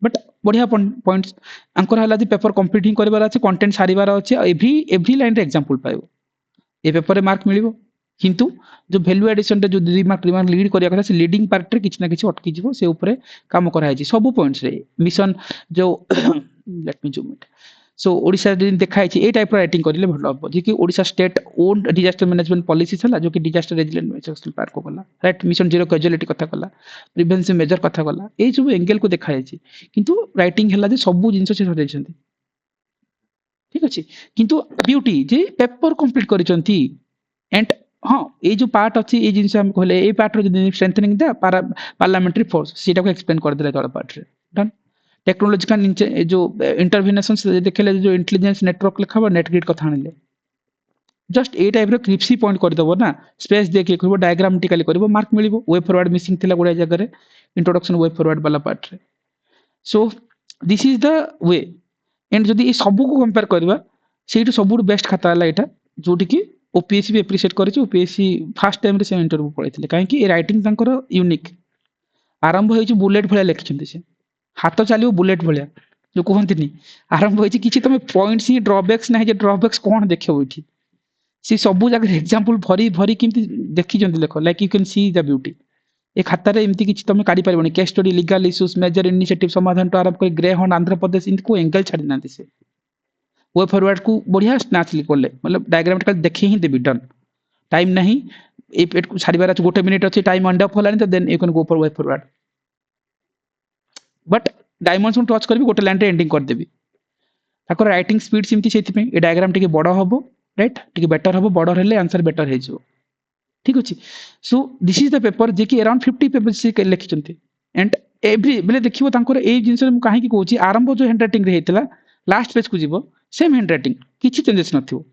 बट बढ़िया पॉइंट्स अंकर हला जे पेपर कंप्लीटिंग करबार अछि कंटेंट सारिबार अछि एवरी लाइन रे एग्जांपल पाइबो ए पेपर रे मार्क मिलिबो किंतु जो वैल्यू एडिशन रे जो रिमार्क लीड करिया कथा से लीडिंग पार्ट रे किछ ना किछ अटकी जिवो से ऊपर काम करा है सब पॉइंट्स रे मिशन जो let me zoom it so Odisha दिन देखा है ए टाइप रो राइटिंग करिले भलो हो जे कि Odisha state own disaster management policy छला जो कि डिजास्टर रेजिलिएंट मैनेजमेंट पार्ट को गला राइट मिशन जीरो कैजुअलिटी कथा गला प्रिवेंशन मेजर कथा गला ए सब एंगल को देखा है किंतु राइटिंग हला जे सब जिंस से सदै छथि ठीक अछि किंतु ब्यूटी जे पेपर कंप्लीट करिसंती एंड हाँ ये जो पार्ट अच्छी ये जिनसे हम कहले ए पार्ट रो स्ट्रेंथनिंग द पार्लियामेंट्री फोर्स सीटा को एक्सप्लेन कर देले तळ पार्ट रे डन टेक्नोलॉजिकल जो इंटरवेनेशन देखले जो इंटेलिजेंस नेटवर्क लिखा हुआ नेट ग्रिड कथा आनिले जस्ट ए टाइप रो क्रिप्सी पॉइंट कर दबो ना स्पेस देखि करबो डायग्रामेटिकली करबो मार्क मिलिबो वेब फॉरवर्ड मिसिंग थिला गुडा जगह रे इंट्रोडक्शन वेब फॉरवर्ड वाला पार्ट रे so this is the way and जदि ए सब को कंपेयर करबा सेही सबुठ बेस्ट खाता हला एटा जोटी कि ओपीएससी भी एप्रिशिएट करिछि ओपीएससी फर्स्ट टाइम रे से इंटरव्यू पळैथिले काहे कि ए राइटिंग तांकर यूनिक आरंभ होइछि बुलेट भलिया लिखिछन्ति से हाथ चलियो बुलेट भलिया जो कहंतिनी आरंभ होइछि किछि तमे पॉइंट्स ही ड्रॉबैक्स नाही जे ड्रॉबैक्स कोन देखियो इठी सी सबु जगह एग्जांपल भरी भरी किमति देखिछन्ति लेखो like you can see the beauty ए खाता रे एमति किछि तमे काढी परिबोनी case study legal issues major initiative Samadhan टू आरंभ कर ग्रे हॉर्न आंध्र प्रदेश इनको को एंगल छाडी नांति से वे फॉरवर्ड को बढ़िया स्नैच लिखले मतलब डायग्रामेटिकल देखि ही देबी डन टाइम नहीं ए पेट को छाड़ीबार अछि गोटे मिनिट अछि टाइम अंड अप होलानी तो then you can go for way forward but dimension touch करबी गोटे लाइन रे एंडिंग कर देबी ताकर राइटिंग स्पीड सिमती सेति पे ए डायग्राम टिके बड़ हबो राइट टिके बेटर हबो बड़ हेले आंसर बेटर हे जो ठीक अछि so this is the paper जे कि अराउंड 50 पेपर्स से लिखिचंती एंड एवरी बेले देखिबो तांकर ए जिंस मु काहे कि कहूची आरंभ जो हैंड राइटिंग रे हेतला लास्ट पेज को जीवो सेम हैंड राइटिंग किछि चेंजेस नथिबो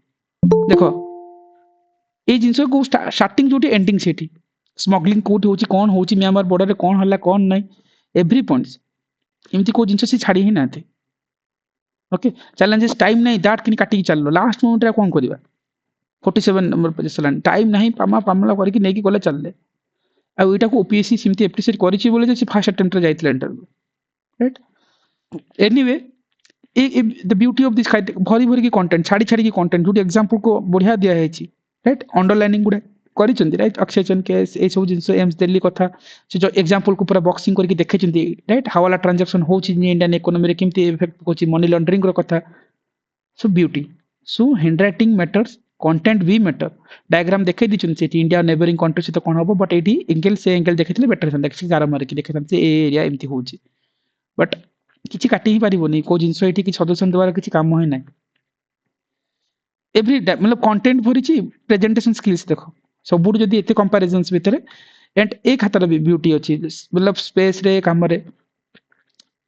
देखो ए जिंस को स्टार्टिंग जोटी एंडिंग सेठी स्मगलिंग कोट होची कोन होची म्यांमार बॉर्डर रे कोन हल्ला कोन नै एवरी पॉइंट्स एमती को जिंस से छाड़ी ही नाथे ओके चैलेंजेस टाइम नहीं दैट किन काटी चललो लास्ट मोमेंट रे कोन करबा 47 नंबर पे चलन टाइम नहीं पामला करके नेकी गले चलले आ एटा को ओपीएससी सिमती एप्रिशिएट करिछि बोले जे से फर्स्ट अटेम्प्ट रे जाइतले interview right anyway the beauty of this भरी भरी की कंटेंट छाड़ी छाड़ी की कंटेंट जो एग्जांपल को बढ़िया दिया है राइट अंडरलाइनिंग गुडे करिसंती राइट अक्षय चंद केस ए सब जिंस एम्स दिल्ली कथा से जो एग्जांपल को पूरा बॉक्सिंग करके देखैचंती राइट हवाला ट्रांजैक्शन होची इंडियन इकोनॉमी रे केमती इफेक्ट होची मनी लॉन्ड्रिंग रो कथा सो ब्यूटी सो हैंडराइटिंग मैटर्स कंटेंट भी मैटर डायग्राम देखै दिचुन से इंडिया नेबरिंग कंट्री से तो कोन होबो बट एटी एंगल से एंगल देखैथिले बेटर सन देखि गारा मार के देखैथन से ए एरिया एमती होची बट किछि काटी ही परिबोनी को जिंस एटी कि सजेशन द्वारा किछि काम होय नै एवरी मतलब कंटेंट भरिछि प्रेजेंटेशन स्किल्स देखो सबुड जदी एते कंपैरिजन्स भितरे एंड एक हातर भी ब्यूटी अछि मतलब स्पेस रे काम रे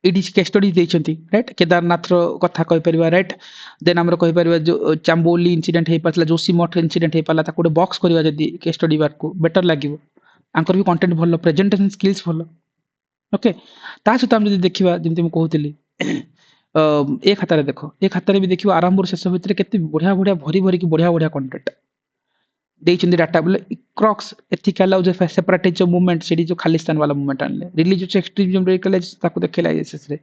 इडी केस स्टडी देइछंती राइट केदारनाथ रो कथा कहि परिबा राइट देन हमर कहि परिबा जो चांबोली इंसिडेंट हे पतला जोशी मठ इंसिडेंट हे पाला ताको बॉक्स करबा जदी केस स्टडी वर्क को बेटर लागिवो आंकर भी कंटेंट भलो प्रेजेंटेशन स्किल्स भलो ओके ता सहित हम जदी देखिबा जेमति म कहउतली एक हातारे देखो एक हातारे भी देखिबा आरंभ रो शेष भितरे केते बढ़िया बढ़िया भरी भरी की बढ़िया बढ़िया कंटेंट देइछंती डाटा बोले क्रॉक्स एथिकल जो सेपरेटिज्म मूवमेंट सेडी जो खालिस्तान वाला मूवमेंट आनले रिलीजियस एक्सट्रीमिज्म रेडिकल ताको देखेला एसएस रे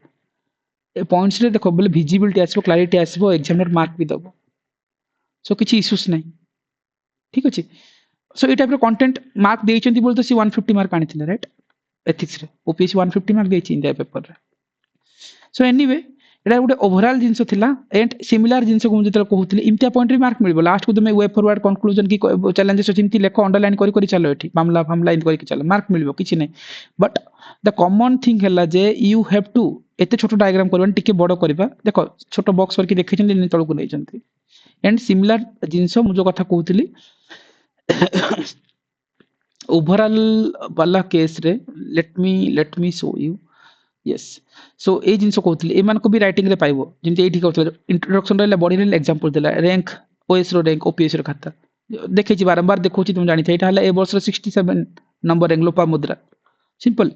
ए पॉइंट्स रे देखो बोले विजिबिलिटी आसबो क्लैरिटी आसबो एग्जामिनर मार्क भी दबो सो किछि इश्यूज नै ठीक अछि सो ए टाइप रो कंटेंट मार्क देइछंती बोल तो सी 150 मार्क आनिथिले राइट एथिक्स रे ओपीएससी 150 मार्क देइछि इंडिया पेपर रे सो एनीवे एटा गुटे ओवरऑल जिंस थिला एंड सिमिलर जिंस को जतल कहउतली इम्तिया पॉइंट रे मार्क मिलबो लास्ट को तुमे वे फॉरवर्ड कंक्लूजन की चैलेंजेस चिंती लेखो अंडरलाइन करी करी चलो एठी मामला फामला इन करी चलो मार्क मिलबो किछि नै बट द कॉमन थिंग हैला जे यू हैव टू एते छोटो डायग्राम करबन टिके बडो करबा देखो छोटो बॉक्स करके देखैछन नि तळको नैछंती एंड सिमिलर जिंस मु जो कथा कहउतली ओवरऑल वाला केस रे let me show you yes so ए जिंस कहउतली ए मान को भी राइटिंग रे पाइबो जेमति एठी कहउतले इंट्रोडक्शन रे बॉडी रे एग्जांपल देला रैंक ओएस रो रैंक ओपीएस रो खाता देखै छी बारंबार देखौची तुम जानि एटा हला ए वर्ष रो 67 नंबर रैंक लोपा मुद्रा simple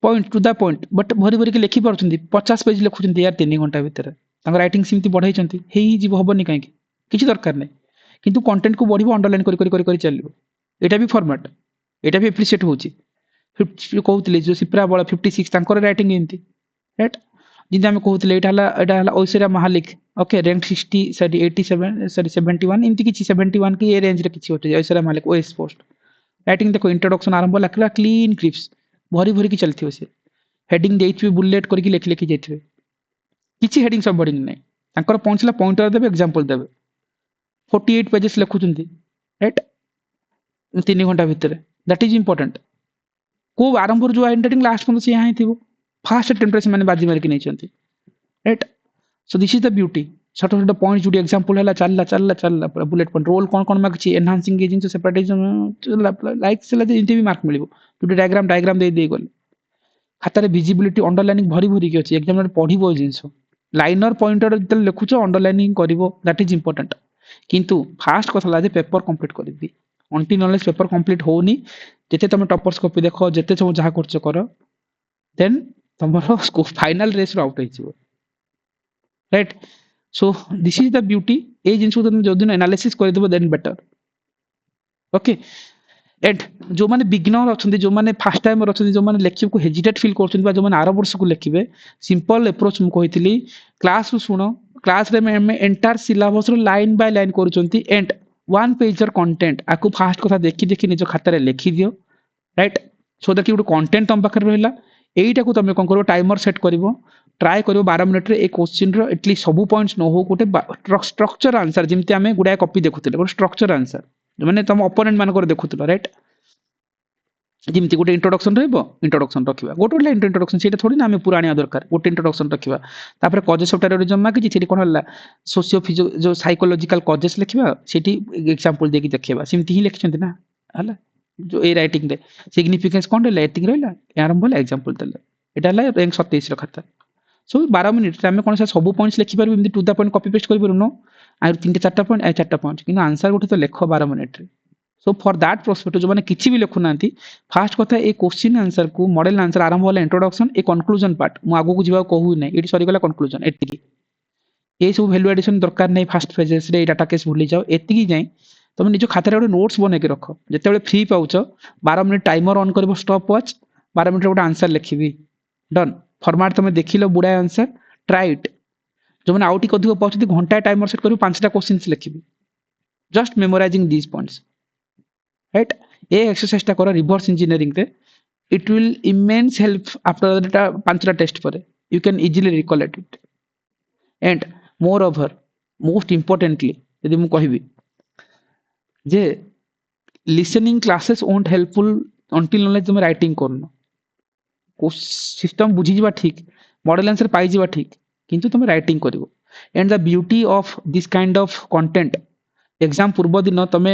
point two the point but भरी भरी के लिखि परछंती 50 पेज लिखुचंती यार 3 घंटा भीतर तांग राइटिंग सिमती बढ़ाइचंती हेई जीव होबनी काहे किछि दरकार नै किंतु कंटेंट को बढ़िबो अंडरलाइन करी चलिबो एटा भी फॉर्मेट एटा भी एप्रिशिएट होची 50 कहउतले जो सिप्रा बळ 56 तांकर राइटिंग एंती राइट जिंदा हम कहउतले एटा हला ओइसरा महालिक ओके रैंक 60 सॉरी 87 सॉरी 71 इनती किछि 71 की ए रेंज रे किछि होते ओइसरा महालिक ओएस पोस्ट राइटिंग देखो इंट्रोडक्शन आरंभ लखला क्लीन क्रिप्स भरी भरी की चलथियो से हेडिंग देइथि बुलेट करके लिख लिखि जेथिबे किछि हेडिंग सब हेडिंग नै तांकर पहुंचला पॉइंटर देबे एग्जांपल देबे 48 पेजेस लिखुचंती राइट 3 घंटा भीतर दैट इज इंपोर्टेंट को आरंभ जो एंडिंग लास्ट पन से यहां थिबो फास्ट अटेम्प्ट से माने बाजी मार के नै चंती right so this is the beauty छोट छोट पॉइंट जो एग्जांपल हला चलला बुलेट पॉइंट रोल कोन मागछि एनहांसिंग एजेंट सेपरेटिज्म लाइक से इंटरव्यू मार्क मिलिबो टू डायग्राम दे गले खातार विजिबिलिटी अंडरलाइनिंग भरी भरी अच्छी एग्जाम पढ़ो जिनस लाइनर पॉइंटर जो लिखुच अंडरलाइनिंग कर दैट इज इंपोर्टेंट किंतु फास्ट कथा पेपर कंप्लीट करी अंटी नॉलेज पेपर कंप्लीट होनी जिते तुम टॉपर्स कॉपी देख जिते सब जहाँ कर देन तुम फाइनल रेस आउट हो right so this is the beauty ये जिन तुम जो दिन एनालिसिस कर देन बेटर ओके एंड जो माने बिगिनर अच्छा जो माने फास्ट टाइमर अच्छा जो माने लेखिया को हेजिटेट फील कर जो माने आर वर्ष को लिखे सिंपल एप्रोच मुझे कही क्लास शुण क्लास रे में entire syllabus line by line करूछंती एंड वन पेजर कंटेंट आपको फास्ट कथा देखी देखी निज खाता रे लिखि दियो राइट सो दैट गोटे कंटेंट तुम पाखे रहा यहीटा को तुम कौन कर टाइमर सेट कर ट्राए कर 12 मिनट ए क्वेश्चन एटलिस्ट सब पॉइंट्स न हो गोटे स्ट्रक्चर आंसर जमी आम गुड़ाए कॉपी देखुले गोटे स्ट्रक्चर आंसर मैंने तुम अपोनेंट मानक देखुल राइट जमी गोटे इंट्रोडक्शन इंट्रोडक्शन रखा गोटे गोटे इंट्रोडक्शन से थोड़ी ना आम पूरा आने दरकार गोटे इंट्रोडक्शन रखा कजेस ऑफ टेररिज्म मागिची कौन है सोशियो फिजियो जो साइकोलॉजिकल कजेस लिखा से एग्जांपल देकी देखा सेमती ही लिखिं ना है जो ए राइटिंग रे सिग्निफिकेंस कौन रहा एतिक रहा आरंभ है एग्जांपल देला एटा है रैंक 27 खाता सो 12 मिनिट आम कौन सब पॉइंट्स लिखिपार to the point copy paste कर आउ 3-4 पॉइंट 4 पॉइंट कि आंसर गोटे तो लेख 12 minute so for that prospective जो मैंने किसी भी लिखु ना फास्ट कथा ए क्वेश्चन आंसर को मॉडल आंसर आरंभ है इंट्रोडक्शन ए कनक्लूजन पार्ट मु आगु को जीवा कहू नहीं ये सरीगला कनक्लूजन एतिकी ये सब वैल्यू एडिशन दरकार नहीं फास्ट पेजेस रे डाटा केस भूली जाओ एतिकी जाए तुम निज खातार गोटे नोट्स बन के रख जिते free pouch 12 minute timer on कर स्टॉप वॉच 12 मिनिट गोटे आंसर लिखी डन फॉर्मेट तुम देख लो बुढ़ाए आंसर ट्राई इट जो मैंने आउट अधिक पाँच घंटा टाइमर सेट कर 5टा क्वेश्चन लिखी just memorising these points right ये एक्सरसाइज कर रिवर्स इंजीनियरिंग रे it will immense help after 5टा टेस्ट पर you can easily recollect it and moreover most importantly यदि मुझे कहबी जे listening classes won't helpful until knowledge तुम राइटिंग करना सिस्टम बुझीजा ठीक मॉडल आंसर पाइजा ठीक किंतु तुम राइटिंग कर and the beauty of this kind of content exam पूर्व दिन तुम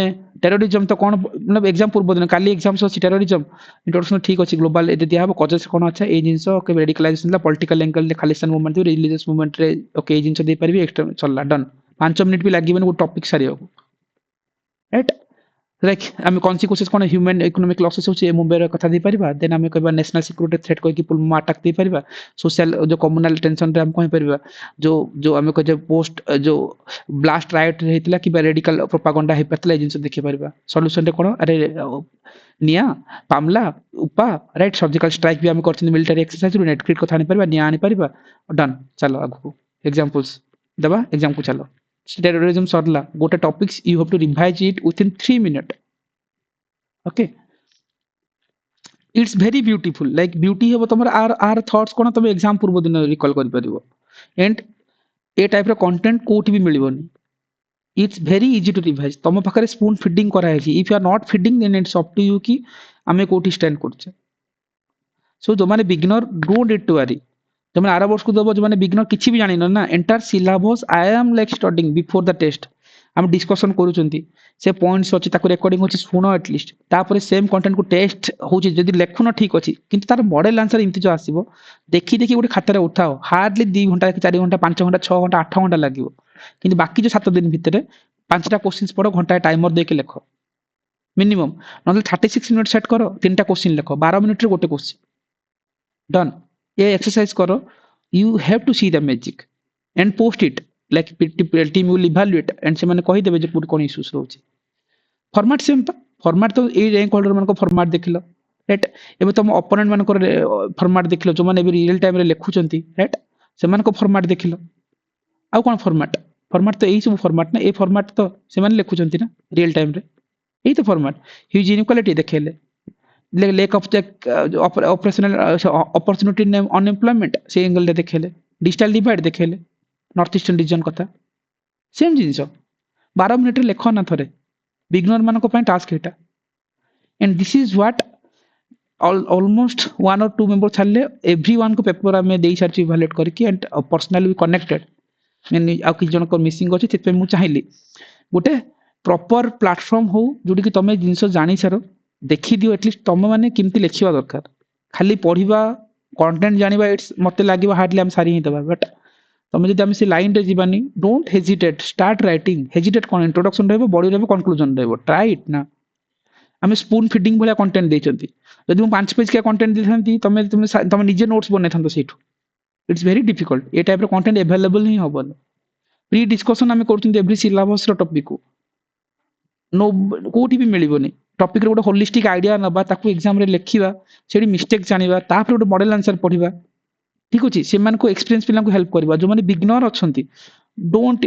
टेररिज्म तो कौन मतलब एग्जाम पूर्व दिन काली एग्जाम अच्छी टेररिज्म इंट्रोडक्शन ठीक अच्छी ग्लोबल ये दिया कजेस कौन अच्छा ये जिन radicalisation political angle Khalistan movement religious movement रे ओके जिन दे पारि एक्स्ट्रा चलला डन 5 मिनिट भी लगे गोटे टॉपिक सारी राइट लाइक आम कन्सिक्वेंसेस कौन ह्यूमन इकोनॉमिक लॉसेस होची मुंबई कथा दे परिबा देन आम कहबा नेशनल सिक्योरिटी थ्रेट कहि कि पुलवामा अटैक दे परिबा सोशल जो कम्युनल टेंशन रे हम कहि परिबा जो जो आम कह पोस्ट जो ब्लास्ट राइट हेतिला कि रेडिकल प्रोपागेंडा हे पतला जिंस देखि परिबा सॉल्यूशन रे कोन अरे निया पामला उपा राइट सर्जिकल स्ट्राइक भी आम करछन मिलिटरी एक्सरसाइज रो नेट क्रिट कथा आनी परिबा निया आनी परिबा डन चलो आगु एग्जांपल्स दबा एग्जाम को चलो टेररिज्म सरला गोटे topics you have to revise it within 3 minute okay it's very beautiful like beauty हे तुम आर थॉट्स कोन तुम एग्जाम पूर्व दिन रिकॉल कर परिबो एंड ए टाइप रो कंटेंट कोठी भी मिलिबोनी it's very easy to revise तुम पाखरे स्पून फीडिंग करा है if you are not feeding then it's up to you कि आमे कोठी स्टैंड करछे सो जो माने beginner don't need to worry जो मैंने आर वर्ष को दब जो मैंने बिगिनर किसी भी जानी ना entire syllabus I am like studying before the test आम डिस्कसन करूँ से पॉइंट्स अच्छी रेकर्डिंग अच्छी शुण एटलिस्ट तापर सेम कंटेंट को टेस्ट होची जदि लेखुन ठीक अच्छी किंतु तार मॉडल आंसर इमती जो आसो देखी देखी गोटे खातार उठाओ हार्डली 2 घंटा 4 घंटा 5 घंटा 6 घंटा 8 घंटा लगे कि बाकी जो 7 दिन भितर 5टा क्वेश्चन पढ़ो घंटा टाइमर देके लेख मिनिमम ना 36 मिनट सेट करो 3टा क्वेश्चन लेख 12 मिनट गोटे क्वेश्चन डन ये एक्सरसाइज करो you have to see the magic and post it like team will evaluate and से माने कहि देबे जे पूरी कोन इश्यूज रहउची फॉर्मेट सेम फॉर्मेट तो ए रैंक होल्डर मान को फॉर्मेट देखिलो राइट एबे तुम ओपोनेंट मान को फॉर्मेट देखिलो जो माने रियल टाइम रे लिखुचंती राइट से मान को फॉर्मेट देखिलो आ कोन फॉर्मेट फॉर्मेट तो एई सब फॉर्मेट ना ए फॉर्मेट तो से माने लिखुचंती ना रियल टाइम रे एई तो फॉर्मेट ह्यूज इनइक्वालिटी देखेले lake of operational opportunity name unemployment से एंगल देखेले डिजिटल डिवाइड देखेले नॉर्थ ईस्टर्न रीजन कथा सेम जिनिस 12 मिनिट लेख ना थरे बिगनर मान को task Etah and this is what almost 1 और 2 मेंबर छाड़ले एवरीवन को पेपर में दे सारी इवैल्यूएट करके एंड पर्सनली कनेक्टेड मैंने आ कि जन को मिसिंग अछि से मु चाहिली गोटे प्रॉपर प्लेटफॉर्म हो जोडी कि तमे जिंस जानि सारो देखि दियो एटलिस्ट तुम मैंने किमती लिखा दरकार खाली पढ़ा कंटेंट जानिबा इट्स मते लागिबा हार्डली हम सारी ही दबा बट तुम जब से लाइन रे Jiwani don't hesitate start writing hesitate कौन इंट्रोडक्शन रहबो बॉडी रहबो कंक्लूजन रहबो ट्राई इट ना आम स्पून फिडिंग भाया कंटेंट देइछंती जदि मु 5 पेज के कंटेंट देथांती तुम निजे नोट्स बनै थांतो सेठू इट्स वेरी डिफिकल्ट ए टाइप रो कंटेंट अवेलेबल ही होबो प्री डिस्कशन आम कर एवरी सिलेबस टॉपिक को नो कोठी भी मिलबोनी टॉपिक रे गोटे होलिस्टिक आइडिया नबा ताकू एग्जाम रे लेखिबा सेठी मिस्टेक जानिबा तापर गोटे मॉडल आंसर पढ़िबा ठीक अछि से मान को एक्सपीरियंस पिला को हेल्प करबा जो माने बिगनर अछंती don't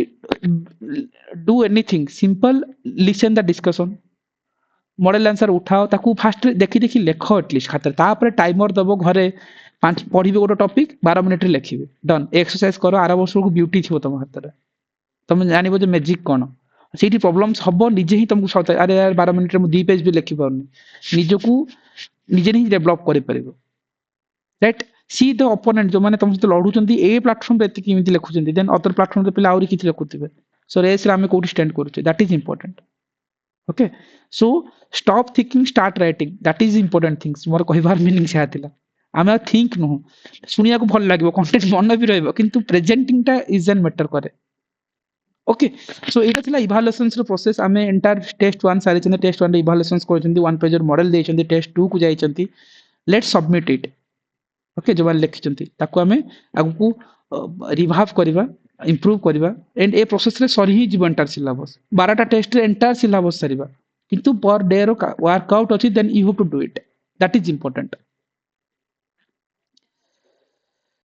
do anything simple listen the discussion model answer उठाओ ताकू फास्ट देखि देखि लेख एटलिस्ट खातर तापर टाइमर दबो घरे पांच पढ़िबे गोटे टॉपिक 12 मिनिट रे लेखिबे डन एक्सरसाइज करो आरा वर्ष को ब्यूटी थिबो तुम हाथ रे तुम जानिबो जे मैजिक कोन सेठी प्रॉब्लम्स हबो निजे ही तुमको सत अरे यार 12 मिनिट रे मु 2 पेज भी लिखि पाउनी निजको निजे ही डेवलप करि परिबो राइट सी द ओपोनेंट जो माने तुम सहित लढुचंती ए प्लेटफॉर्म पे किमिति लिखुचंती देन अदर प्लेटफॉर्म पे पिला आउरी किछि लिखुथिबे सो रेस रे हमें कोठी स्टैंड करूचे that is important okay so stop thinking start writing that is important things more कहिबार मीनिंग से आतिला आमे थिंक नो सुनिया को भल लागबो कंटेंट मन भी रहबो किंतु प्रेजेंटिंग टा इज एन मैटर करे ओके सो एटा थिला इवैल्यूएशंस रो प्रोसेस आमे एंटायर टेस्ट 1 सारी चंदी टेस्ट 1 रे इवैल्यूएशंस करचंदी 1 पेज मॉडल देचंदी टेस्ट 2 को जाइचंती लेट्स सबमिट इट ओके जो बारे लिखिचंती ताको आमे आगु को रिवाइव करबा इंप्रूव करबा एंड ए प्रोसेस रे सरी ही जीवन एंटायर सिलेबस 12 टा टेस्ट रे एंटायर सिलेबस सरीबा किंतु पर डे रो वर्कआउट अछि then you have to do it that is important